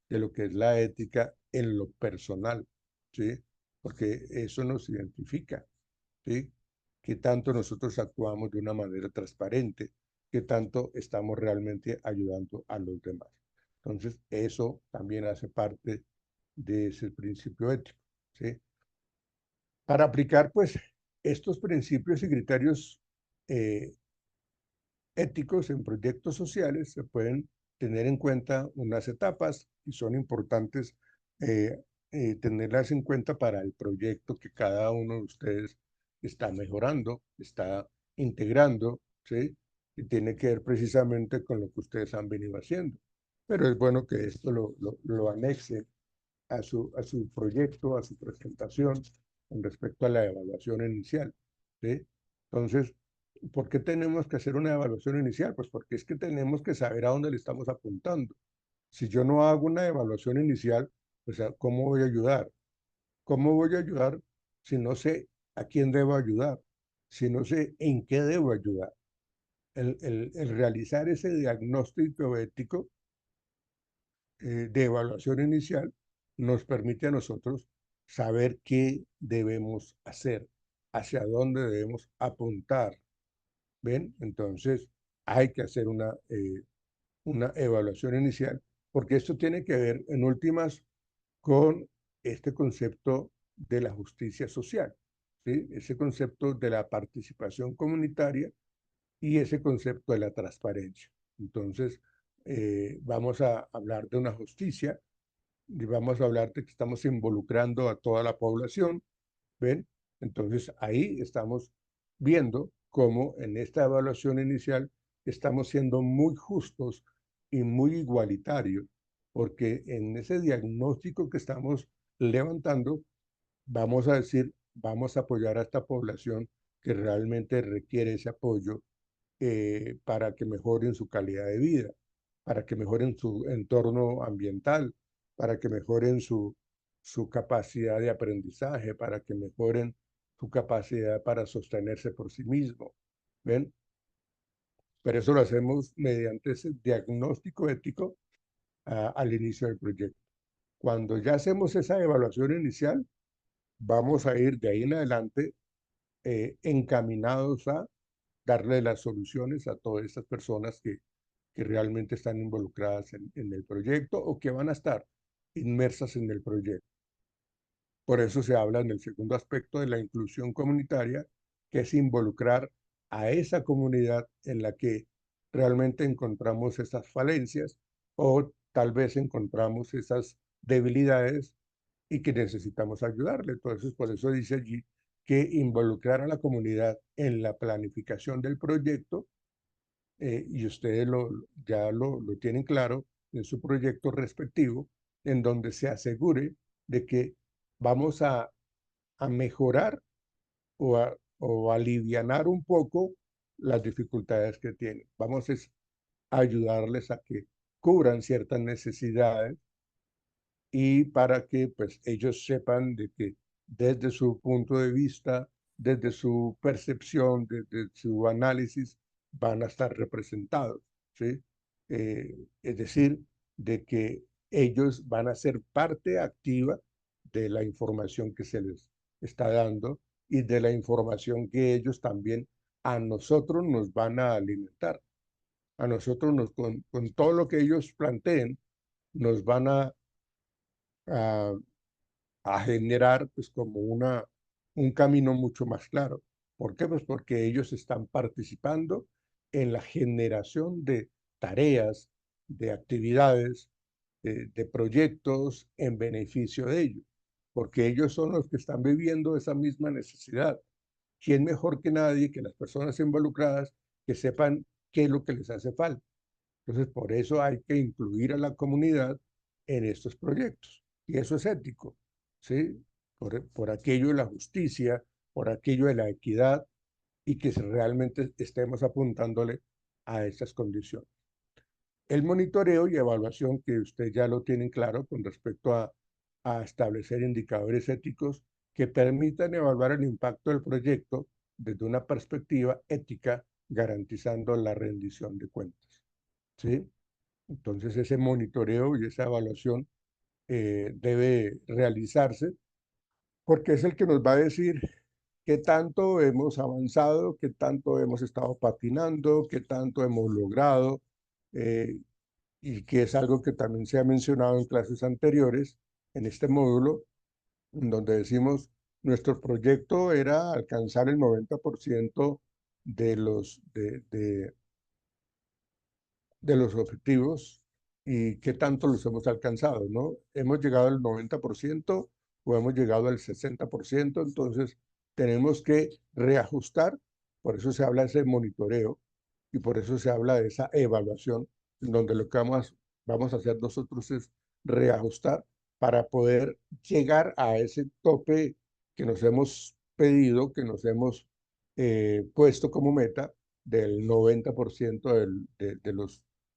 de lo que es la ética en lo personal, ¿sí? Porque eso nos identifica, ¿sí? Qué tanto nosotros actuamos de una manera transparente, qué tanto estamos realmente ayudando a los demás. Entonces, eso también hace parte de ese principio ético, ¿sí? Para aplicar, pues, estos principios y criterios, eh, éticos en proyectos sociales se pueden tener en cuenta unas etapas y son importantes, eh, tenerlas en cuenta para el proyecto que cada uno de ustedes está mejorando, está integrando, ¿sí? Y tiene que ver precisamente con lo que ustedes han venido haciendo. Pero es bueno que esto lo anexe a su proyecto, a su presentación con respecto a la evaluación inicial, ¿sí? Entonces, ¿por qué tenemos que hacer una evaluación inicial? Pues porque es que tenemos que saber a dónde le estamos apuntando. Si yo no hago una evaluación inicial, pues ¿cómo voy a ayudar? ¿Cómo voy a ayudar si no sé a quién debo ayudar? Si no sé en qué debo ayudar. El realizar ese diagnóstico ético, de evaluación inicial nos permite a nosotros saber qué debemos hacer, hacia dónde debemos apuntar. ¿Ven? Entonces, hay que hacer una evaluación inicial, porque esto tiene que ver, en últimas, con este concepto de la justicia social, ¿sí? Ese concepto de la participación comunitaria y ese concepto de la transparencia. Entonces, vamos a hablar de una justicia y vamos a hablar de que estamos involucrando a toda la población, ¿ven? Entonces ahí estamos viendo cómo en esta evaluación inicial estamos siendo muy justos y muy igualitarios, porque en ese diagnóstico que estamos levantando, vamos a decir, vamos a apoyar a esta población que realmente requiere ese apoyo para que mejoren su calidad de vida, para que mejoren su entorno ambiental, para que mejoren su capacidad de aprendizaje, para que mejoren su capacidad para sostenerse por sí mismo. ¿Ven? Pero eso lo hacemos mediante ese diagnóstico ético al inicio del proyecto. Cuando ya hacemos esa evaluación inicial, vamos a ir de ahí en adelante encaminados a darle las soluciones a todas estas personas que realmente están involucradas en el proyecto o que van a estar inmersas en el proyecto. Por eso se habla en el segundo aspecto de la inclusión comunitaria, que es involucrar a esa comunidad en la que realmente encontramos esas falencias o tal vez encontramos esas debilidades y que necesitamos ayudarle. Entonces, por eso dice allí que involucrar a la comunidad en la planificación del proyecto, y ustedes ya lo tienen claro en su proyecto respectivo, en donde se asegure de que vamos a mejorar o alivianar un poco las dificultades que tienen. Vamos a ayudarles a que cubran ciertas necesidades y para que pues ellos sepan de que desde su punto de vista, desde su percepción, desde su análisis, van a estar representados, ¿sí? Es decir, de que ellos van a ser parte activa de la información que se les está dando y de la información que ellos también a nosotros nos van a alimentar. A nosotros con todo lo que ellos planteen, nos van a a generar pues como un camino mucho más claro. ¿Por qué? Pues porque ellos están participando en la generación de tareas, de actividades, de proyectos en beneficio de ellos, porque ellos son los que están viviendo esa misma necesidad. ¿Quién mejor que nadie, que las personas involucradas, que sepan qué es lo que les hace falta? Entonces, por eso hay que incluir a la comunidad en estos proyectos. Y eso es ético, ¿sí? Por aquello de la justicia, por aquello de la equidad y que realmente estemos apuntándole a estas condiciones. El monitoreo y evaluación que usted ya lo tienen claro con respecto a establecer indicadores éticos que permitan evaluar el impacto del proyecto desde una perspectiva ética, garantizando la rendición de cuentas, ¿sí? Entonces ese monitoreo y esa evaluación debe realizarse porque es el que nos va a decir qué tanto hemos avanzado, qué tanto hemos estado patinando, qué tanto hemos logrado, y que es algo que también se ha mencionado en clases anteriores, en este módulo, en donde decimos, nuestro proyecto era alcanzar el 90% de los objetivos y qué tanto los hemos alcanzado, ¿no? ¿Hemos llegado al 90% o hemos llegado al 60%? Entonces, tenemos que reajustar, por eso se habla de ese monitoreo y por eso se habla de esa evaluación, en donde lo que vamos a hacer nosotros es reajustar para poder llegar a ese tope que nos hemos pedido, que nos hemos puesto como meta del 90%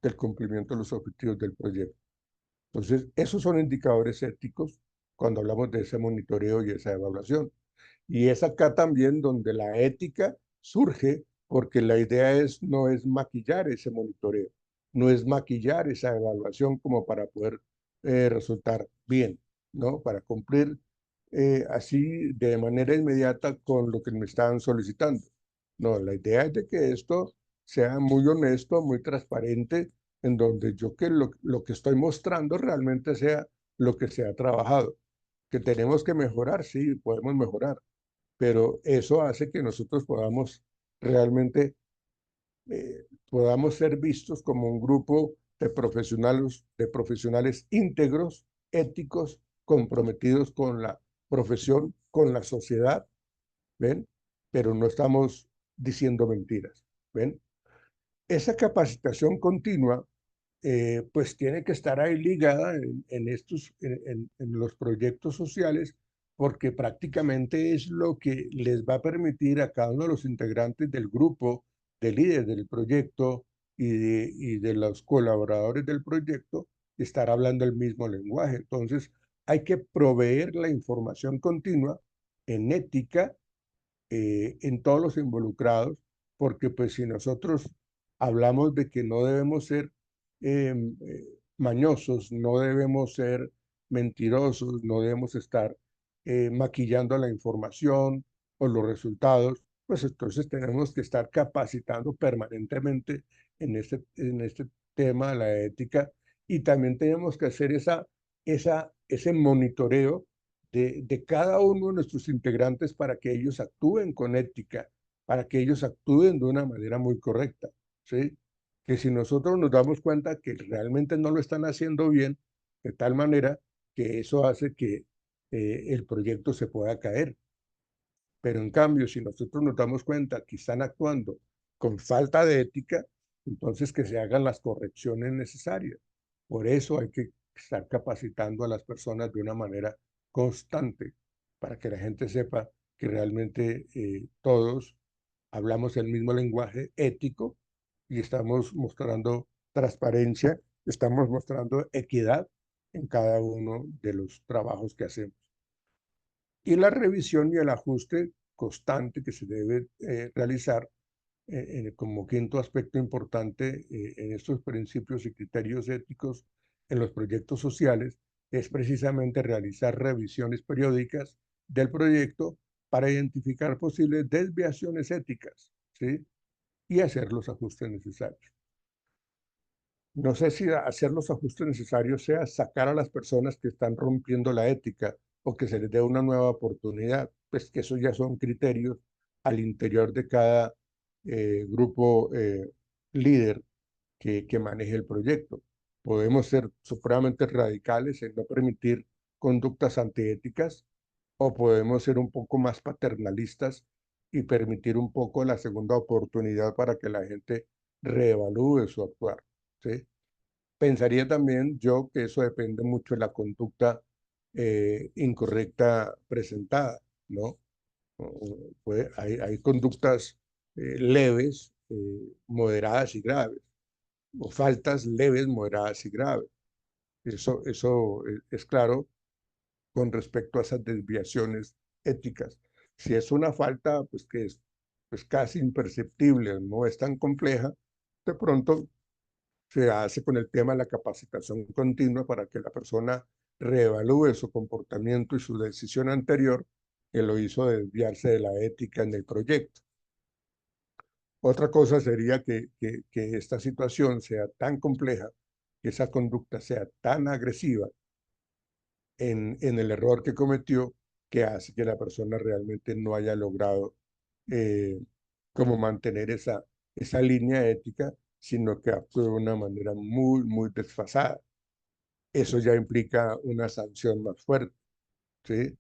del cumplimiento de los objetivos del proyecto. Entonces, esos son indicadores éticos cuando hablamos de ese monitoreo y esa evaluación. Y es acá también donde la ética surge, porque la idea no es maquillar ese monitoreo, no es maquillar esa evaluación como para poder resultar bien, ¿no? Para cumplir así de manera inmediata con lo que me estaban solicitando. No, la idea es de que esto sea muy honesto, muy transparente, en donde yo que lo que estoy mostrando realmente sea lo que se ha trabajado. Que tenemos que mejorar, sí, podemos mejorar, pero eso hace que nosotros podamos realmente podamos ser vistos como un grupo de profesionales íntegros, éticos, comprometidos con la profesión, con la sociedad, ¿ven? Pero no estamos diciendo mentiras, ¿ven? Esa capacitación continua, pues tiene que estar ahí ligada en los proyectos sociales, porque prácticamente es lo que les va a permitir a cada uno de los integrantes del grupo del líder del proyecto y de los colaboradores del proyecto estar hablando el mismo lenguaje. Entonces, hay que proveer la información continua en ética en todos los involucrados, porque pues si nosotros hablamos de que no debemos ser mañosos, no debemos ser mentirosos, no debemos estar maquillando la información o los resultados, pues entonces tenemos que estar capacitando permanentemente en este tema de la ética y también tenemos que hacer ese monitoreo de cada uno de nuestros integrantes para que ellos actúen con ética, para que ellos actúen de una manera muy correcta, ¿sí? Que si nosotros nos damos cuenta que realmente no lo están haciendo bien, de tal manera que eso hace que el proyecto se pueda caer. Pero en cambio, si nosotros nos damos cuenta que están actuando con falta de ética, entonces que se hagan las correcciones necesarias. Por eso hay que estar capacitando a las personas de una manera constante para que la gente sepa que realmente todos hablamos el mismo lenguaje ético y estamos mostrando transparencia, estamos mostrando equidad en cada uno de los trabajos que hacemos. Y la revisión y el ajuste constante que se debe realizar como quinto aspecto importante en estos principios y criterios éticos en los proyectos sociales es precisamente realizar revisiones periódicas del proyecto para identificar posibles desviaciones éticas, ¿sí? Y hacer los ajustes necesarios. No sé si hacer los ajustes necesarios sea sacar a las personas que están rompiendo la ética o que se les dé una nueva oportunidad, pues que eso ya son criterios al interior de cada grupo líder que maneje el proyecto. Podemos ser supremamente radicales en no permitir conductas antiéticas o podemos ser un poco más paternalistas y permitir un poco la segunda oportunidad para que la gente reevalúe su actuar, ¿sí? Pensaría también yo que eso depende mucho de la conducta incorrecta presentada, ¿no? Hay conductas leves, moderadas y graves, o faltas leves, moderadas y graves. Eso es claro con respecto a esas desviaciones éticas. Si es una falta, pues que es pues casi imperceptible, no es tan compleja, de pronto se hace con el tema de la capacitación continua para que la persona reevalúe su comportamiento y su decisión anterior que lo hizo desviarse de la ética en el proyecto. Otra cosa sería que esta situación sea tan compleja, que esa conducta sea tan agresiva en el error que cometió, que hace que la persona realmente no haya logrado eh, como mantener esa línea ética, sino que actúe de una manera muy, muy desfasada. Eso ya implica una sanción más fuerte, ¿sí?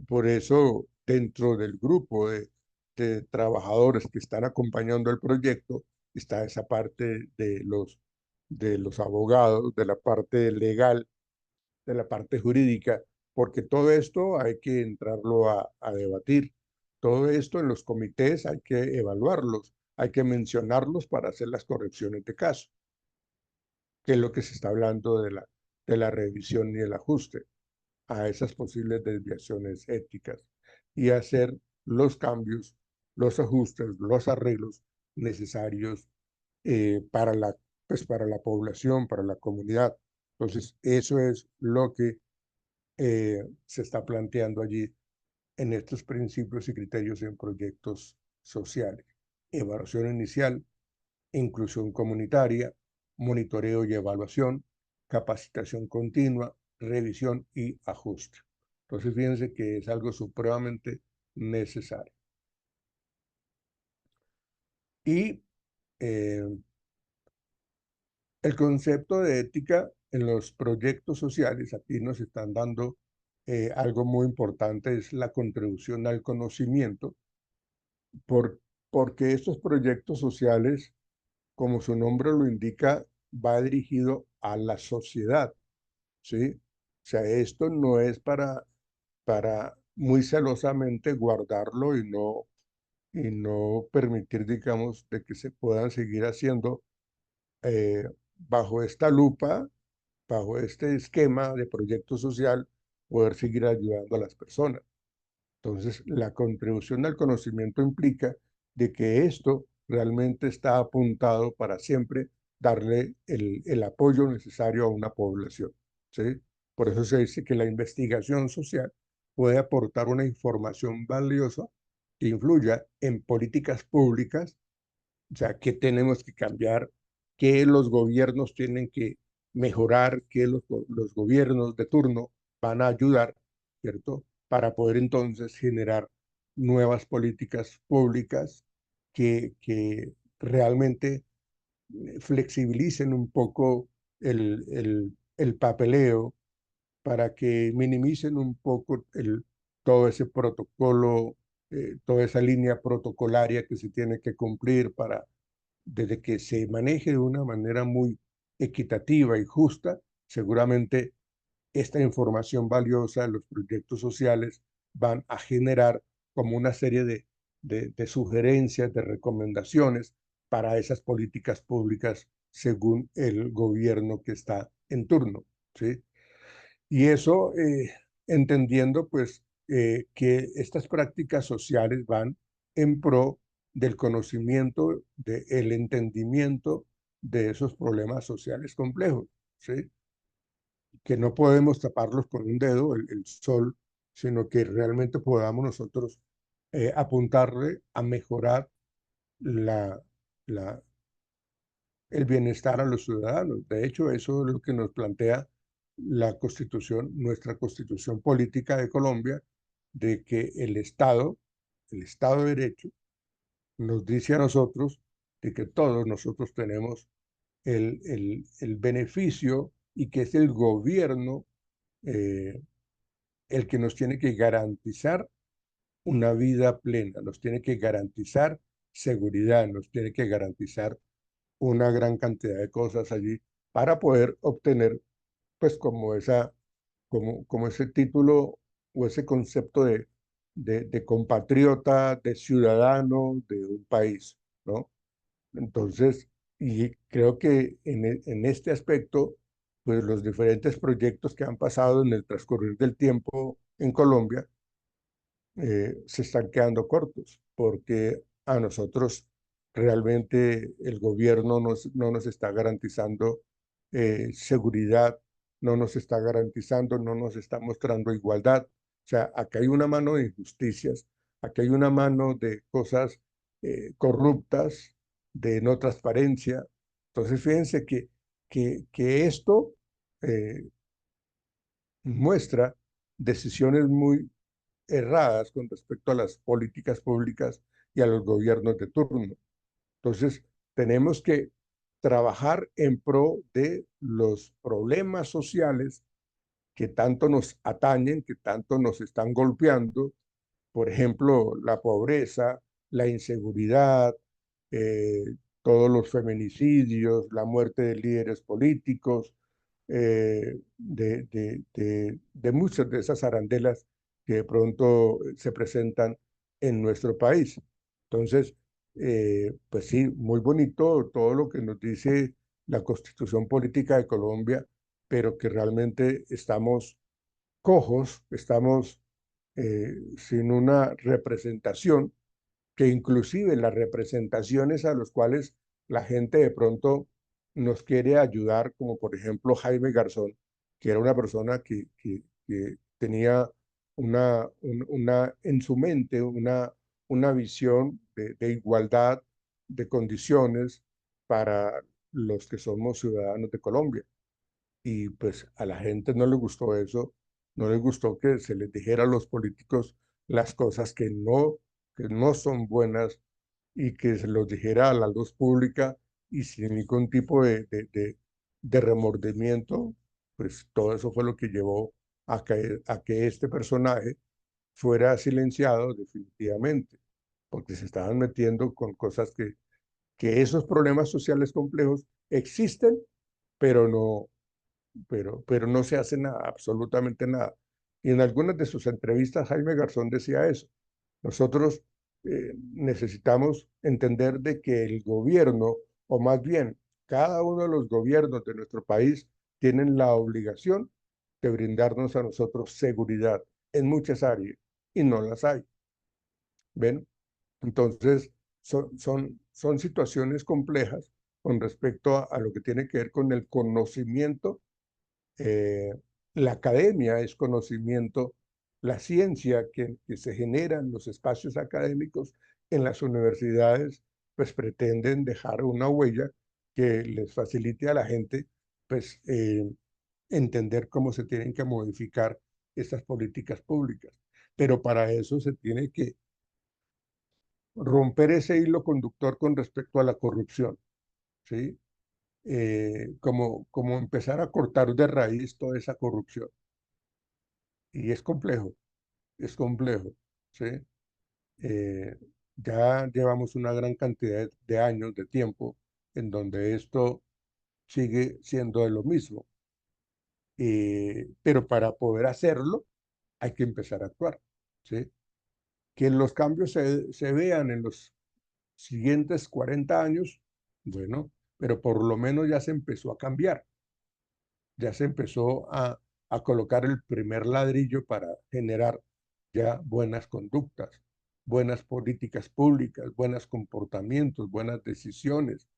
Por eso, dentro del grupo de trabajadores que están acompañando el proyecto, está esa parte de los abogados, de la parte legal, de la parte jurídica, porque todo esto hay que entrarlo a debatir. Todo esto en los comités hay que evaluarlos, hay que mencionarlos para hacer las correcciones de caso, que es lo que se está hablando de la revisión y el ajuste a esas posibles desviaciones éticas y hacer los cambios, los ajustes, los arreglos necesarios para la población, para la comunidad. Entonces, eso es lo que se está planteando allí en estos principios y criterios en proyectos sociales. Evaluación inicial, inclusión comunitaria, monitoreo y evaluación, capacitación continua, revisión y ajuste. Entonces, fíjense que es algo supremamente necesario. Y el concepto de ética en los proyectos sociales, aquí nos están dando algo muy importante, es la contribución al conocimiento, por, porque estos proyectos sociales, como su nombre lo indica, va dirigido a la sociedad, ¿sí? O sea, esto no es para muy celosamente guardarlo y no y no permitir, digamos, de que se puedan seguir haciendo bajo esta lupa, bajo este esquema de proyecto social, poder seguir ayudando a las personas. Entonces, la contribución al conocimiento implica de que esto realmente está apuntado para siempre darle el apoyo necesario a una población, ¿sí? Por eso se dice que la investigación social puede aportar una información valiosa que influya en políticas públicas, o sea, qué tenemos que cambiar, qué los gobiernos tienen que mejorar, qué los gobiernos de turno van a ayudar, ¿cierto? Para poder entonces generar nuevas políticas públicas que realmente flexibilicen un poco el papeleo para que minimicen un poco todo ese protocolo, toda esa línea protocolaria que se tiene que cumplir para, desde que se maneje de una manera muy equitativa y justa, seguramente esta información valiosa, los proyectos sociales van a generar como una serie de sugerencias, de recomendaciones para esas políticas públicas según el gobierno que está en turno, ¿sí? Y eso entendiendo pues que estas prácticas sociales van en pro del conocimiento, del entendimiento de esos problemas sociales complejos, ¿sí? Que no podemos taparlos con un dedo, el sol, sino que realmente podamos nosotros apuntarle a mejorar la, la, el bienestar a los ciudadanos. De hecho, eso es lo que nos plantea la Constitución, nuestra Constitución política de Colombia, de que el Estado de Derecho, nos dice a nosotros de que todos nosotros tenemos el beneficio y que es el gobierno eh, el que nos tiene que garantizar una vida plena, nos tiene que garantizar seguridad, nos tiene que garantizar una gran cantidad de cosas allí para poder obtener, pues, como ese título o ese concepto de compatriota, de ciudadano de un país, ¿no? Entonces, y creo que en este aspecto, pues los diferentes proyectos que han pasado en el transcurrir del tiempo en Colombia se están quedando cortos, porque a nosotros realmente el gobierno no nos está garantizando seguridad, no nos está garantizando, no nos está mostrando igualdad. O sea, acá hay una mano de injusticias, acá hay una mano de cosas corruptas, de no transparencia. Entonces, fíjense que esto muestra decisiones muy erradas con respecto a las políticas públicas y a los gobiernos de turno. Entonces, tenemos que trabajar en pro de los problemas sociales que tanto nos atañen, que tanto nos están golpeando, por ejemplo, la pobreza, la inseguridad, eh, todos los feminicidios, la muerte de líderes políticos, de muchas de esas arandelas que de pronto se presentan en nuestro país. Entonces, pues sí, muy bonito todo lo que nos dice la Constitución Política de Colombia, pero que realmente estamos cojos, estamos sin una representación, que inclusive las representaciones a las cuales la gente de pronto nos quiere ayudar, como por ejemplo Jaime Garzón, que era una persona que tenía en su mente una visión de igualdad de condiciones para los que somos ciudadanos de Colombia. Y pues a la gente no le gustó eso, no le gustó que se les dijera a los políticos las cosas que no son buenas y que se los dijera a la luz pública y sin ningún tipo de remordimiento. Pues todo eso fue lo que llevó a que este personaje fuera silenciado definitivamente, porque se estaban metiendo con cosas que esos problemas sociales complejos existen, pero pero no se hace nada, absolutamente nada. Y en algunas de sus entrevistas Jaime Garzón decía eso. Nosotros necesitamos entender de que el gobierno, o más bien cada uno de los gobiernos de nuestro país, tienen la obligación de brindarnos a nosotros seguridad en muchas áreas y no las hay. ¿Ven? Entonces, son situaciones complejas con respecto a lo que tiene que ver con el conocimiento. La academia es conocimiento, la ciencia que se genera en los espacios académicos en las universidades, pues pretenden dejar una huella que les facilite a la gente, pues, entender cómo se tienen que modificar estas políticas públicas. Pero para eso se tiene que romper ese hilo conductor con respecto a la corrupción, ¿sí? Como empezar a cortar de raíz toda esa corrupción. Y es complejo, ¿sí? Eh, ya llevamos una gran cantidad de años, de tiempo, en donde esto sigue siendo de lo mismo. Pero para poder hacerlo hay que empezar a actuar, ¿sí? Que los cambios se vean en los siguientes 40 años, bueno, pero por lo menos ya se empezó a cambiar, ya se empezó a colocar el primer ladrillo para generar ya buenas conductas, buenas políticas públicas, buenos comportamientos, buenas decisiones,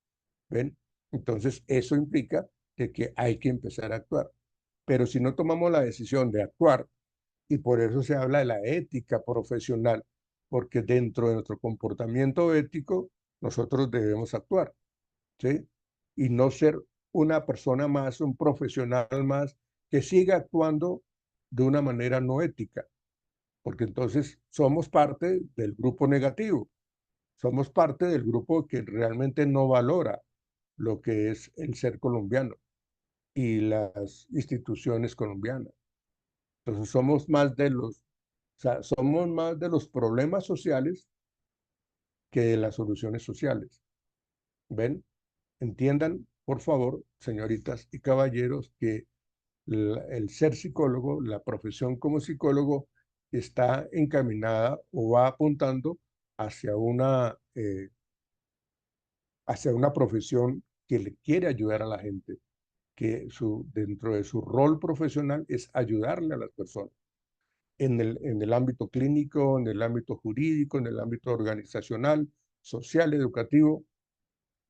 ¿ven? Entonces, eso implica de que hay que empezar a actuar. Pero si no tomamos la decisión de actuar, y por eso se habla de la ética profesional, porque dentro de nuestro comportamiento ético, nosotros debemos actuar, ¿sí? Y no ser una persona más, un profesional más, que siga actuando de una manera no ética, porque entonces somos parte del grupo negativo, somos parte del grupo que realmente no valora lo que es el ser colombiano y las instituciones colombianas. Entonces somos más de los problemas sociales que de las soluciones sociales. ¿Ven? Entiendan, por favor, señoritas y caballeros, que el ser psicólogo, la profesión como psicólogo, está encaminada o va apuntando hacia hacia una profesión que le quiere ayudar a la gente, que dentro de su rol profesional es ayudarle a las personas en el ámbito clínico, en el ámbito jurídico, en el ámbito organizacional, social, educativo,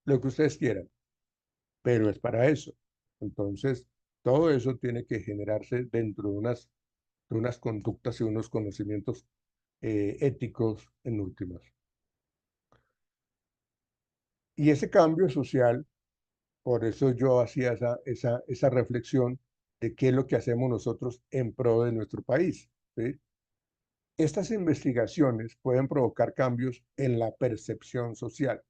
lo que ustedes quieran, pero es para eso. Entonces, todo eso tiene que generarse dentro de unas conductas y unos conocimientos éticos en últimas. Y ese cambio social, por eso yo hacía esa reflexión de qué es lo que hacemos nosotros en pro de nuestro país, ¿sí? Estas investigaciones pueden provocar cambios en la percepción social.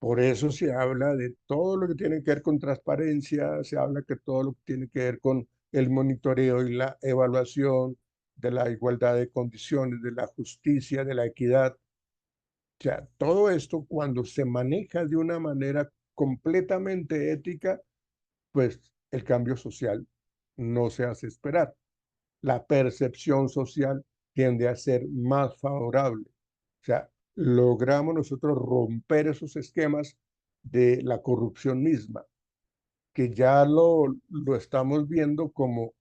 Por eso se habla de todo lo que tiene que ver con transparencia, se habla que todo lo que tiene que ver con el monitoreo y la evaluación de la igualdad de condiciones, de la justicia, de la equidad. O sea, todo esto cuando se maneja de una manera completamente ética, pues el cambio social no se hace esperar. La percepción social tiende a ser más favorable. O sea, logramos nosotros romper esos esquemas de la corrupción misma, que ya lo estamos viendo como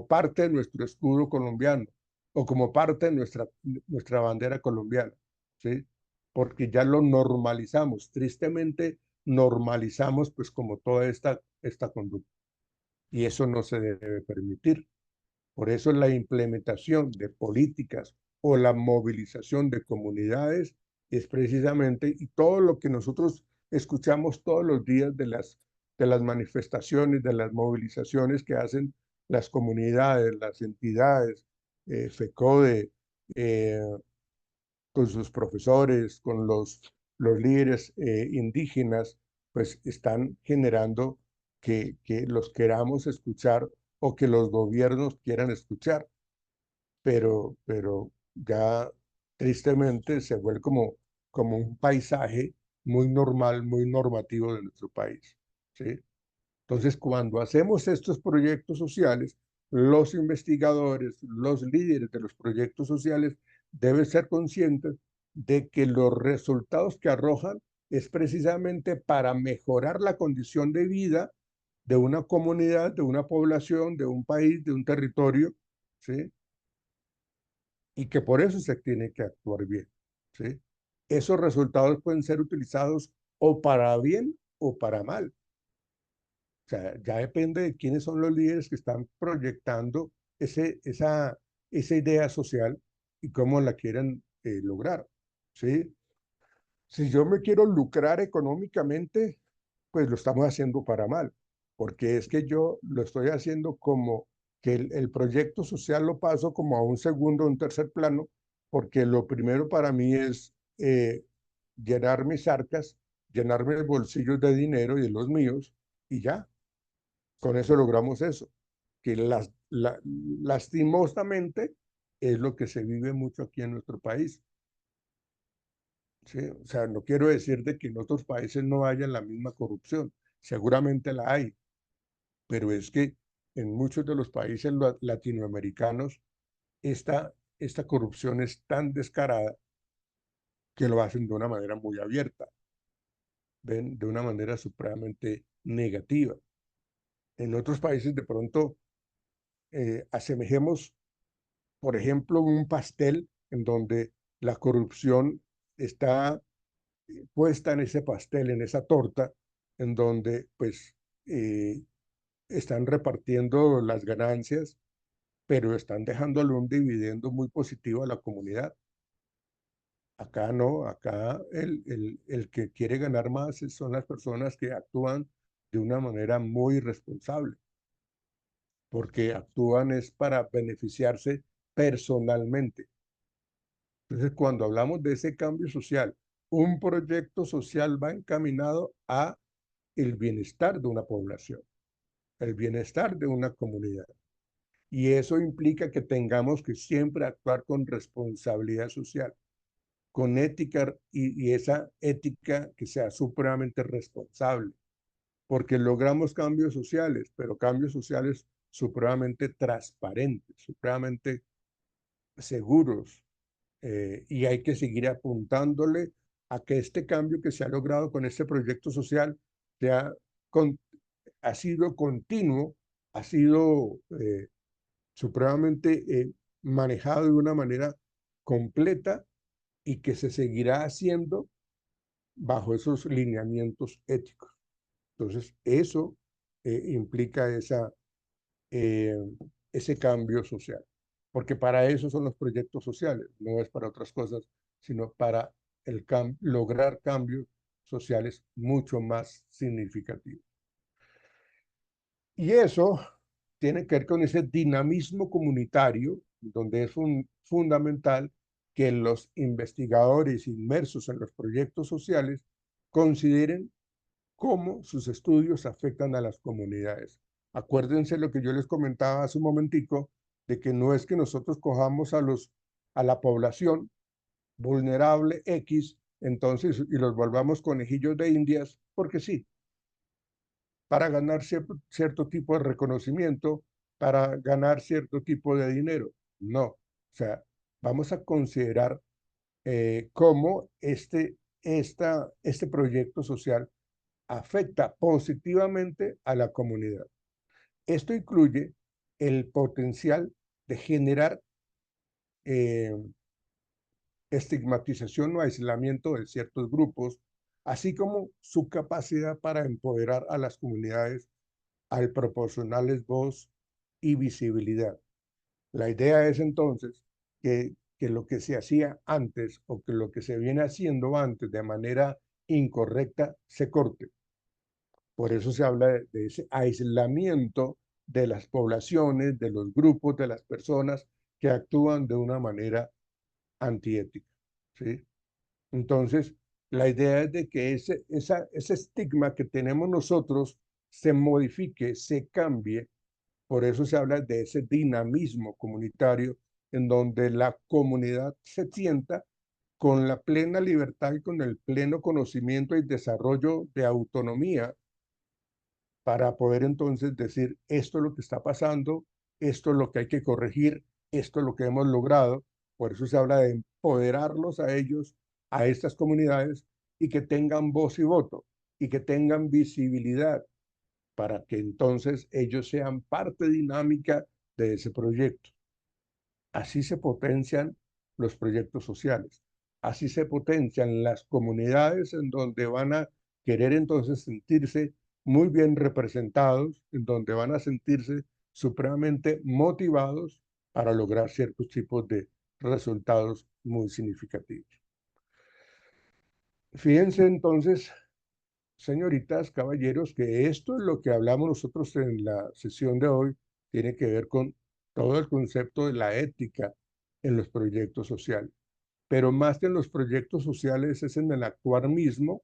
parte de nuestro escudo colombiano o como parte de nuestra bandera colombiana, ¿sí? Porque ya lo normalizamos, tristemente normalizamos pues como toda esta conducta y eso no se debe permitir. Por eso la implementación de políticas o la movilización de comunidades es precisamente, y todo lo que nosotros escuchamos todos los días de las manifestaciones, de las movilizaciones que hacen las comunidades, las entidades, FECODE, eh, con sus profesores, con los líderes indígenas, pues están generando que los queramos escuchar o que los gobiernos quieran escuchar, pero ya tristemente se vuelve como un paisaje muy normal, muy normativo de nuestro país, ¿sí? Entonces, cuando hacemos estos proyectos sociales, los investigadores, los líderes de los proyectos sociales deben ser conscientes de que los resultados que arrojan es precisamente para mejorar la condición de vida de una comunidad, de una población, de un país, de un territorio, ¿sí? Y que por eso se tiene que actuar bien, ¿sí? Esos resultados pueden ser utilizados o para bien o para mal. O sea, ya depende de quiénes son los líderes que están proyectando esa idea social y cómo la quieren lograr, ¿sí? Si yo me quiero lucrar económicamente, pues lo estamos haciendo para mal, porque es que yo lo estoy haciendo como que el proyecto social lo paso como a un segundo o un tercer plano, porque lo primero para mí es llenar mis arcas, llenarme el bolsillo de dinero y de los míos, y ya, con eso logramos eso, que lastimosamente es lo que se vive mucho aquí en nuestro país. ¿Sí? O sea, no quiero decir de que en otros países no haya la misma corrupción, seguramente la hay, pero es que en muchos de los países latinoamericanos esta corrupción es tan descarada que lo hacen de una manera muy abierta, ven, de una manera supremamente negativa. En otros países de pronto asemejemos, por ejemplo, un pastel en donde la corrupción está puesta en ese pastel, en esa torta, en donde pues eh, están repartiendo las ganancias, pero están dejándole un dividendo muy positivo a la comunidad. Acá no, acá el que quiere ganar más son las personas que actúan de una manera muy responsable, porque actúan es para beneficiarse personalmente. Entonces, cuando hablamos de ese cambio social, un proyecto social va encaminado a el bienestar de una población, el bienestar de una comunidad. Y eso implica que tengamos que siempre actuar con responsabilidad social, con ética y esa ética que sea supremamente responsable, porque logramos cambios sociales, pero cambios sociales supremamente transparentes, supremamente seguros, y hay que seguir apuntándole a que este cambio que se ha logrado con este proyecto social sea con, ha sido continuo, ha sido supremamente manejado de una manera completa y que se seguirá haciendo bajo esos lineamientos éticos. Entonces, eso implica eh, ese cambio social, porque para eso son los proyectos sociales, no es para otras cosas, sino para lograr cambios sociales mucho más significativos. Y eso tiene que ver con ese dinamismo comunitario, donde es fundamental que los investigadores inmersos en los proyectos sociales consideren cómo sus estudios afectan a las comunidades. Acuérdense lo que yo les comentaba hace un momentico, de que no es que nosotros cojamos a la población vulnerable X, entonces, y los volvamos conejillos de indias, porque sí, para ganar cierto tipo de reconocimiento, para ganar cierto tipo de dinero. No, o sea, vamos a considerar cómo este proyecto social afecta positivamente a la comunidad. Esto incluye el potencial de generar eh, estigmatización o aislamiento de ciertos grupos, así como su capacidad para empoderar a las comunidades al proporcionarles voz y visibilidad. La idea es entonces que lo que se hacía antes o que lo que se viene haciendo antes de manera incorrecta se corte. Por eso se habla de ese aislamiento de las poblaciones, de los grupos, de las personas que actúan de una manera antiética, ¿sí? Entonces, la idea es de que ese estigma que tenemos nosotros se modifique, se cambie. Por eso se habla de ese dinamismo comunitario en donde la comunidad se sienta con la plena libertad y con el pleno conocimiento y desarrollo de autonomía para poder entonces decir, esto es lo que está pasando, esto es lo que hay que corregir, esto es lo que hemos logrado. Por eso se habla de empoderarlos a ellos a estas comunidades y que tengan voz y voto y que tengan visibilidad para que entonces ellos sean parte dinámica de ese proyecto. Así se potencian los proyectos sociales, así se potencian las comunidades en donde van a querer entonces sentirse muy bien representados, en donde van a sentirse supremamente motivados para lograr ciertos tipos de resultados muy significativos. Fíjense entonces, señoritas, caballeros, que esto es lo que hablamos nosotros en la sesión de hoy, tiene que ver con todo el concepto de la ética en los proyectos sociales. Pero más que en los proyectos sociales es en el actuar mismo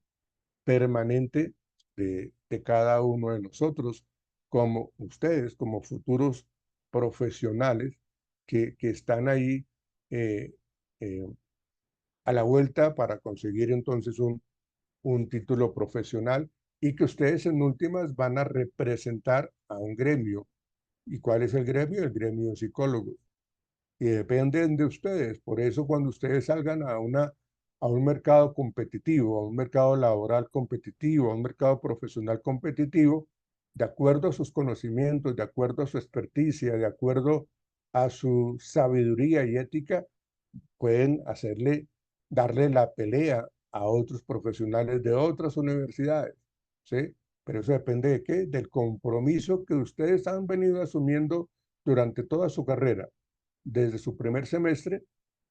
permanente de cada uno de nosotros, como ustedes, como futuros profesionales que están ahí eh, eh, a la vuelta para conseguir entonces un título profesional y que ustedes en últimas van a representar a un gremio. ¿Y cuál es el gremio? El gremio de psicólogos. Y dependen de ustedes. Por eso cuando ustedes salgan a un mercado competitivo, a un mercado laboral competitivo, a un mercado profesional competitivo, de acuerdo a sus conocimientos, de acuerdo a su experticia, de acuerdo a su sabiduría y ética, pueden darle la pelea a otros profesionales de otras universidades, ¿sí? Pero eso depende de qué, del compromiso que ustedes han venido asumiendo durante toda su carrera, desde su primer semestre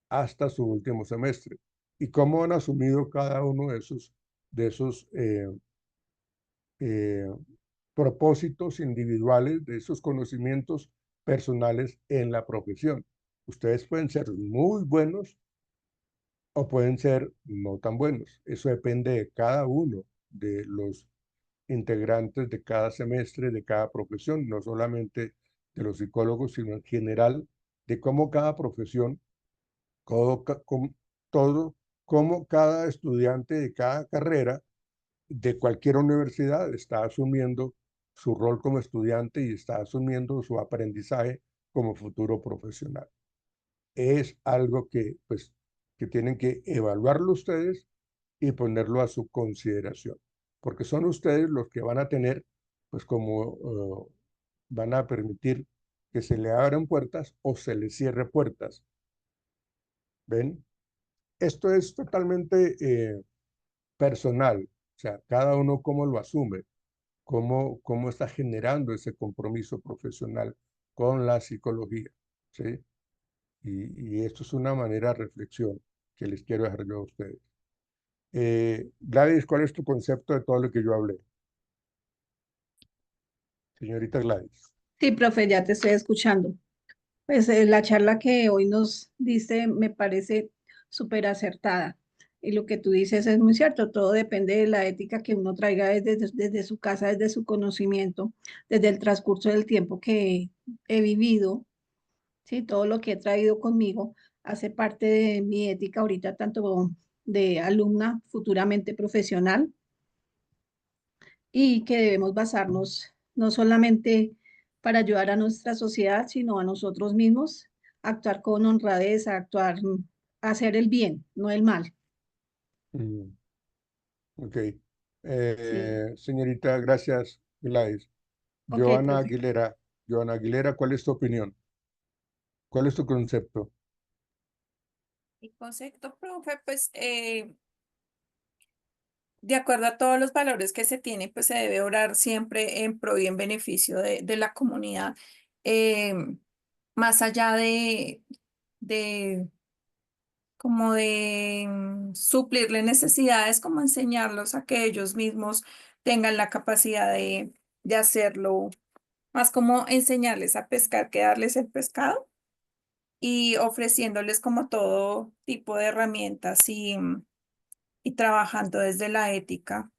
hasta su último semestre, y cómo han asumido cada uno de esos eh, propósitos individuales, de esos conocimientos personales en la profesión. Ustedes pueden ser muy buenos o pueden ser no tan buenos. Eso depende de cada uno de los integrantes de cada semestre, de cada profesión, no solamente de los psicólogos, sino en general de cómo cada profesión, todo, todo, cómo cada estudiante de cada carrera de cualquier universidad está asumiendo su rol como estudiante y está asumiendo su aprendizaje como futuro profesional. Es algo que, pues, que tienen que evaluarlo ustedes y ponerlo a su consideración, porque son ustedes los que van a tener, pues como van a permitir que se le abran puertas o se le cierre puertas. ¿Ven? Esto es totalmente personal, o sea, cada uno cómo lo asume, cómo está generando ese compromiso profesional con la psicología, ¿sí? Y esto es una manera de reflexión que les quiero dejar yo a ustedes. Gladys, ¿cuál es tu concepto de todo lo que yo hablé? Señorita Gladys. Sí, profe, ya te estoy escuchando. Pues la charla que hoy nos diste me parece súper acertada. Y lo que tú dices es muy cierto, todo depende de la ética que uno traiga desde su casa, desde su conocimiento, desde el transcurso del tiempo que he vivido, ¿sí? Todo lo que he traído conmigo hace parte de mi ética ahorita, tanto de alumna, futuramente profesional, y que debemos basarnos no solamente para ayudar a nuestra sociedad, sino a nosotros mismos, actuar con honradez, actuar, hacer el bien, no el mal. Mm, ok. Sí, Señorita, gracias, Gladys. ok, Joana profe. Aguilera. Joana Aguilera, ¿cuál es tu opinión? ¿Cuál es tu concepto? Mi concepto, profe, pues de acuerdo a todos los valores que se tienen, pues se debe orar siempre en pro y en beneficio de la comunidad, eh, más allá de como de suplirle necesidades, como enseñarlos a que ellos mismos tengan la capacidad de hacerlo, más como enseñarles a pescar que darles el pescado y ofreciéndoles como todo tipo de herramientas y trabajando desde la ética.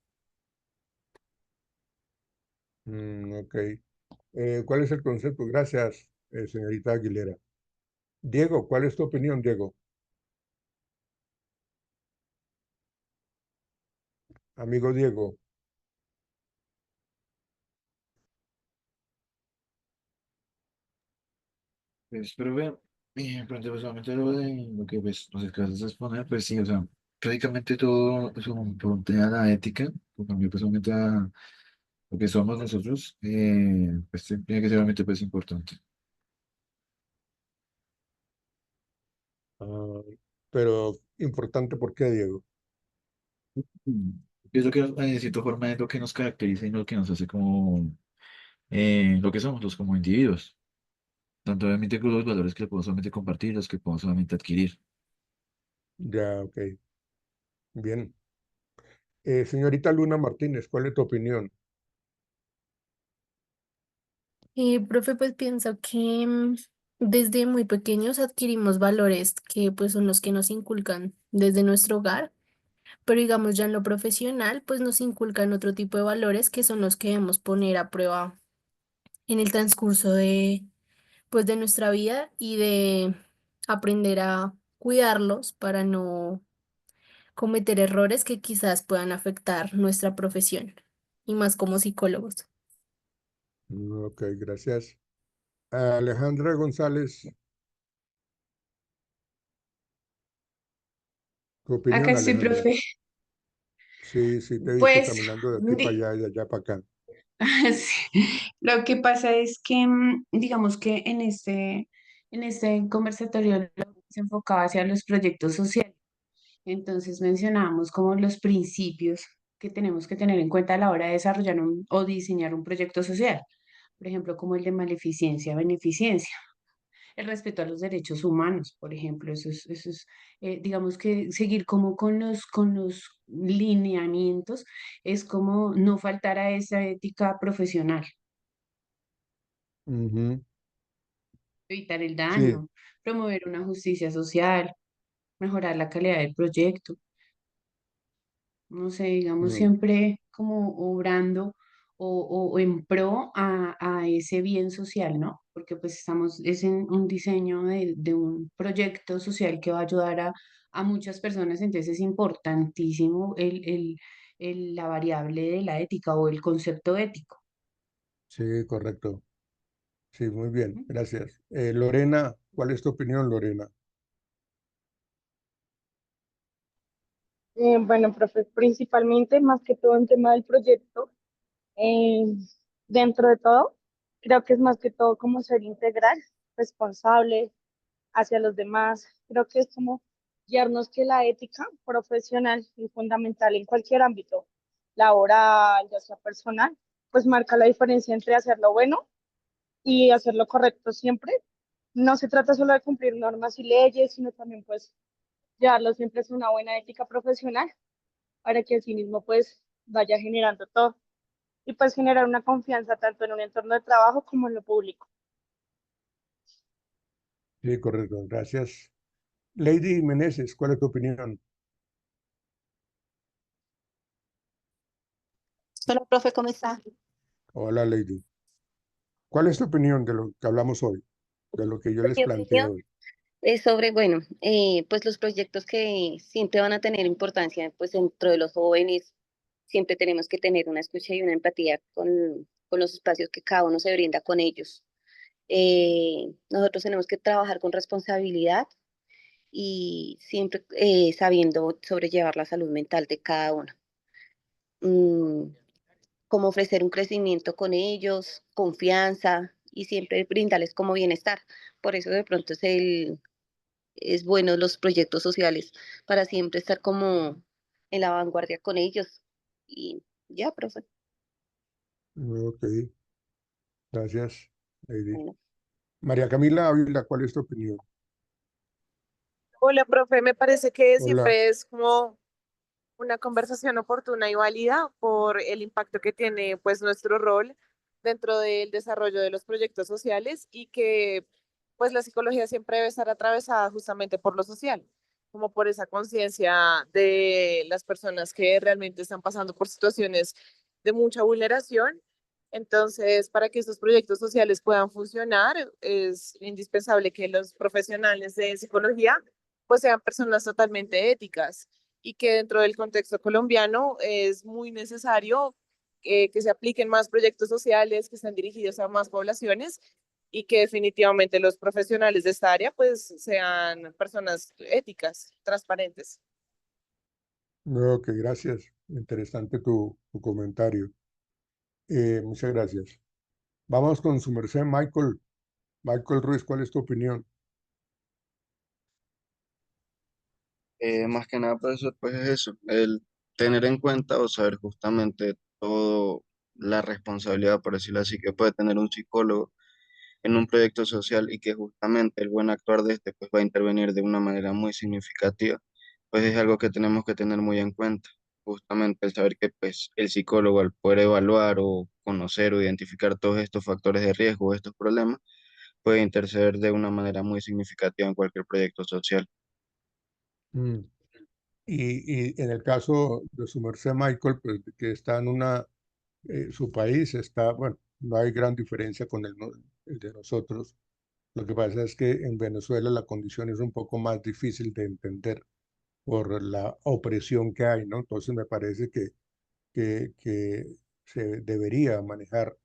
Ok. ¿Cuál es el concepto? Gracias, señorita Aguilera. Diego, ¿cuál es tu opinión, Diego? Amigo Diego. Pues, profe, pues, solamente lo que pues, nos acabas de exponer, pues sí, o sea, prácticamente todo eso plantea la ética, pues también personalmente a lo que somos nosotros, pues tiene que ser realmente pues importante. Ah, pero importante, ¿por qué, Diego? Mm. Es lo que de cierta forma es lo que nos caracteriza y lo que nos hace como lo que somos, los como individuos. Tanto obviamente con los valores que podemos solamente compartir, los que podemos solamente adquirir. Ya, ok. Bien. Señorita Luna Martínez, ¿cuál es tu opinión? Profe, pues pienso que desde muy pequeños adquirimos valores que pues son los que nos inculcan desde nuestro hogar, pero digamos ya en lo profesional pues nos inculcan otro tipo de valores que son los que debemos poner a prueba en el transcurso de pues de nuestra vida y de aprender a cuidarlos para no cometer errores que quizás puedan afectar nuestra profesión y más como psicólogos. Ok, gracias. Alejandra González, tu Acá opinión, estoy, Alejandra. profe. Sí, sí, te he visto Pues, caminando de aquí para allá y de allá para acá. sí, lo que pasa es que, digamos que en este conversatorio se enfocaba hacia los proyectos sociales. Entonces mencionábamos como los principios que tenemos que tener en cuenta a la hora de desarrollar o diseñar un proyecto social. Por ejemplo, como el de maleficencia, beneficencia. El respeto a los derechos humanos, por ejemplo, eso es digamos que seguir como con los lineamientos es como no faltar a esa ética profesional, Ujú. evitar el Sí, daño, promover una justicia social, mejorar la calidad del proyecto. No sé, digamos, no, siempre como obrando o en pro a ese bien social, ¿no? Porque pues estamos, es en un diseño de un proyecto social que va a ayudar a muchas personas, entonces es importantísimo la variable de la ética o el concepto ético. sí, correcto. Sí, muy bien, Ujú. gracias. Lorena, ¿cuál es tu opinión, Lorena? Bueno, profe, principalmente, más que todo en tema del proyecto, eh, dentro de todo, creo que es más que todo como ser integral, responsable hacia los demás. Creo que es como guiarnos que la ética profesional y fundamental en cualquier ámbito, laboral, ya sea personal, pues marca la diferencia entre hacer lo bueno y hacer lo correcto siempre. No se trata solo de cumplir normas y leyes, sino también pues llevarlo siempre es una buena ética profesional para que así mismo pues vaya generando todo y pues generar una confianza tanto en un entorno de trabajo como en lo público. Sí, correcto, gracias. Lady Meneses, ¿cuál es tu opinión? Hola, profe, ¿cómo está? Hola, Lady. ¿Cuál es tu opinión de lo que hablamos hoy? De lo que yo Pues les mi planteé opinión hoy. es sobre, bueno, pues los proyectos que siempre van a tener importancia, pues dentro de los jóvenes, siempre tenemos que tener una escucha y una empatía con los espacios que cada uno se brinda con ellos. Nosotros tenemos que trabajar con responsabilidad y siempre sabiendo sobrellevar la salud mental de cada uno. Mm, como ofrecer un crecimiento con ellos, confianza y siempre brindarles como bienestar. Por eso de pronto es bueno los proyectos sociales para siempre estar como en la vanguardia con ellos. Y ya, profe. Ok, gracias, Lady. Bueno. María Camila Ávila, ¿cuál es tu opinión? Hola, profe, me parece que Hola. siempre es como una conversación oportuna y válida por el impacto que tiene pues nuestro rol dentro del desarrollo de los proyectos sociales y que pues la psicología siempre debe estar atravesada justamente por lo social, como por esa conciencia de las personas que realmente están pasando por situaciones de mucha vulneración. Entonces, para que estos proyectos sociales puedan funcionar, es indispensable que los profesionales de psicología pues sean personas totalmente éticas y que dentro del contexto colombiano es muy necesario que se apliquen más proyectos sociales que estén dirigidos a más poblaciones y que definitivamente los profesionales de esta área pues sean personas éticas, transparentes. No, ok, gracias. Interesante tu comentario. Muchas gracias. Vamos con su merced, Michael. Michael Ruiz, ¿cuál es tu opinión? Más que nada, profesor, pues es eso, el tener en cuenta o saber justamente todo la responsabilidad, por decirlo así, que puede tener un psicólogo en un proyecto social y que justamente el buen actuar de este pues va a intervenir de una manera muy significativa, pues es algo que tenemos que tener muy en cuenta. Justamente el saber que pues el psicólogo al poder evaluar o conocer o identificar todos estos factores de riesgo, estos problemas, puede interceder de una manera muy significativa en cualquier proyecto social. Mm. Y en el caso de su merced, Michael, pues que está en su país está, bueno, no hay gran diferencia con el de nosotros. Lo que pasa es que en Venezuela la condición es un poco más difícil de entender por la opresión que hay, ¿no? Entonces me parece que se debería manejar,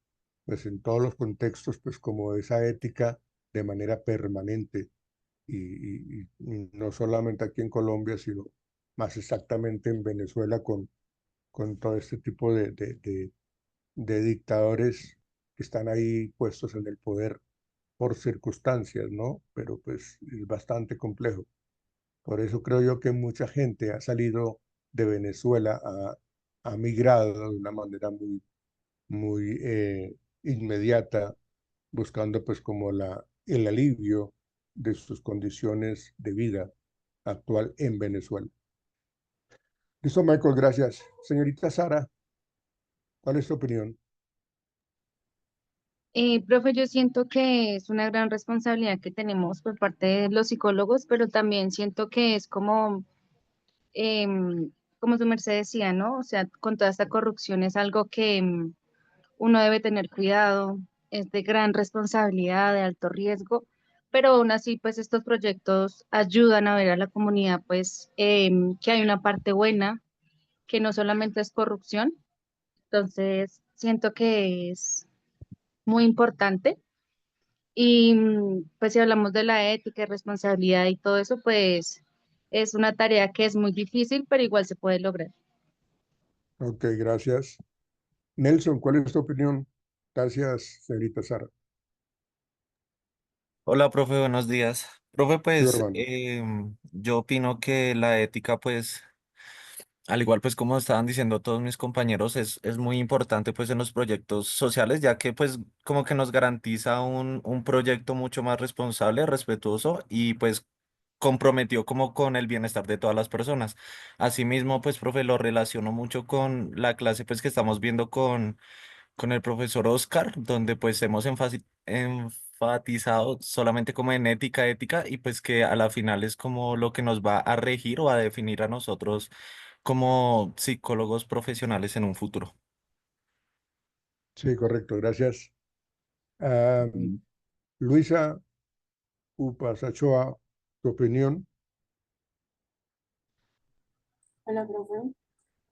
pues en todos los contextos, pues como esa ética de manera permanente y no solamente aquí en Colombia, sino más exactamente en Venezuela con todo este tipo de dictadores que están ahí puestos en el poder por circunstancias, ¿no? Pero pues es bastante complejo. Por eso creo yo que mucha gente ha salido de Venezuela, ha migrado de una manera muy inmediata, buscando pues como el alivio de sus condiciones de vida actual en Venezuela. Listo, Michael, gracias. Señorita Sara, ¿cuál es tu opinión? Profe, yo siento que es una gran responsabilidad que tenemos por parte de los psicólogos, pero también siento que es como su merced decía, ¿no? O sea, con toda esta corrupción es algo que uno debe tener cuidado, es de gran responsabilidad, de alto riesgo, pero aún así, pues estos proyectos ayudan a ver a la comunidad, pues, que hay una parte buena, que no solamente es corrupción. Entonces, siento que es muy importante. Y pues si hablamos de la ética y responsabilidad y todo eso, pues es una tarea que es muy difícil, pero igual se puede lograr. Ok, gracias. Nelson, ¿cuál es tu opinión? Gracias, señorita Sara. Hola, profe, buenos días. Profe, Sí, pues hermano. yo opino que la ética, pues, al igual pues como estaban diciendo todos mis compañeros, es muy importante pues en los proyectos sociales, ya que pues como que nos garantiza un proyecto mucho más responsable, respetuoso y pues comprometido como con el bienestar de todas las personas. Asimismo, pues, profe, lo relaciono mucho con la clase pues que estamos viendo con el profesor Oscar, donde pues hemos enfatizado solamente como en ética y pues que a la final es como lo que nos va a regir o a definir a nosotros como psicólogos profesionales en un futuro. Sí, correcto, gracias. Ah, Mm. Luisa Upasachoa, tu opinión. Hola, profe.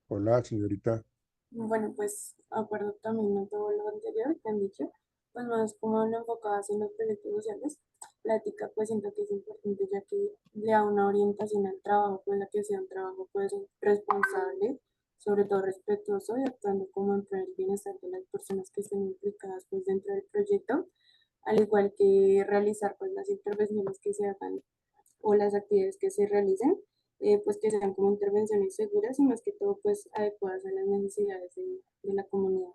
Hola, señorita. Bueno, pues acuerdo también a todo lo anterior que han dicho, pues más como lo enfocadas en los proyectos sociales, la ética pues siento que es importante ya que le da una orientación al trabajo, pues la que sea un trabajo pues responsable, sobre todo respetuoso y actuando como en pro del bienestar de las personas que estén implicadas pues dentro del proyecto, al igual que realizar pues las intervenciones que se hagan o las actividades que se realicen, pues que sean como intervenciones seguras y más que todo pues adecuadas a las necesidades de la comunidad.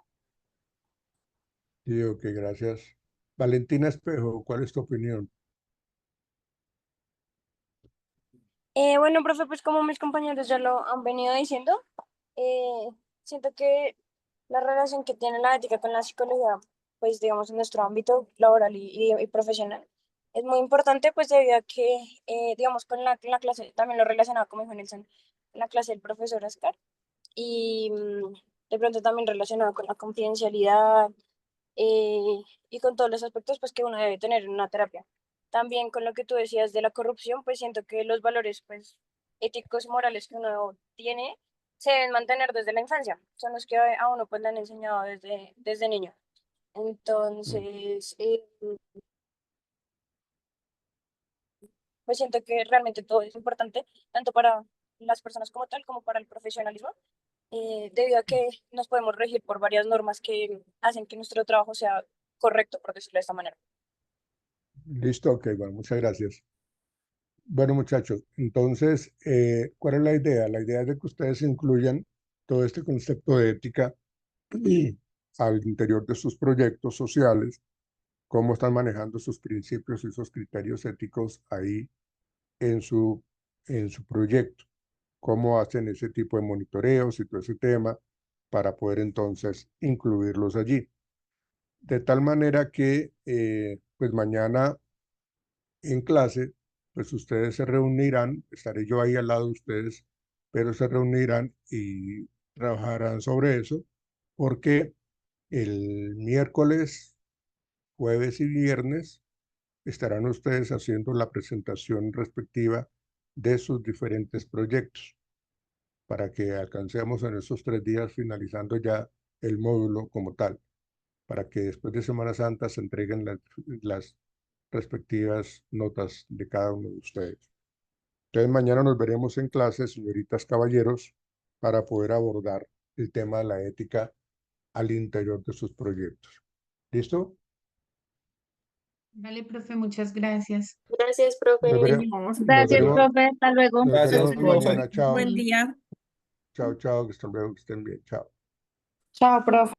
Sí, ok, gracias. Valentina Espejo, ¿cuál es tu opinión? Bueno, profe, pues como mis compañeros ya lo han venido diciendo, eh, siento que la relación que tiene la ética con la psicología, pues digamos en nuestro ámbito laboral y profesional, es muy importante pues debido a que, digamos, con la clase, también lo relacionaba como dijo Nelson, en la clase del profesor Oscar, y de pronto también relacionado con la confidencialidad, y con todos los aspectos pues que uno debe tener en una terapia. También con lo que tú decías de la corrupción, pues siento que los valores pues éticos y morales que uno tiene se deben mantener desde la infancia, son los que a uno pues le han enseñado desde niño. Mm. Entonces, pues siento que realmente todo es importante, tanto para las personas como tal, como para el profesionalismo, debido a que nos podemos regir por varias normas que hacen que nuestro trabajo sea correcto, por decirlo de esta manera. Listo, ok, bueno, muchas gracias. Bueno, muchachos, entonces, ¿cuál es la idea? La idea es de que ustedes incluyan todo este concepto de ética al interior de sus proyectos sociales, cómo están manejando sus principios y sus criterios éticos ahí en su proyecto, cómo hacen ese tipo de monitoreos y todo ese tema para poder entonces incluirlos allí. De tal manera que, pues mañana en clase, pues ustedes se reunirán, estaré yo ahí al lado de ustedes, pero se reunirán y trabajarán sobre eso, porque el miércoles, jueves y viernes estarán ustedes haciendo la presentación respectiva de sus diferentes proyectos, para que alcancemos en esos 3 días finalizando ya el módulo como tal, para que después de Semana Santa se entreguen las respectivas notas de cada uno de ustedes. Entonces mañana nos veremos en clase, señoritas, caballeros, para poder abordar el tema de la ética al interior de sus proyectos. ¿Listo? Vale, profe, muchas gracias. Gracias, profe. Nos veremos, Seguimos. nos Gracias, veremos, profe. Hasta luego. nos Gracias, veremos profe. mañana. Chao, Buen día. chao, chao, que estén luego, que estén bien. Chao. Chao, profe.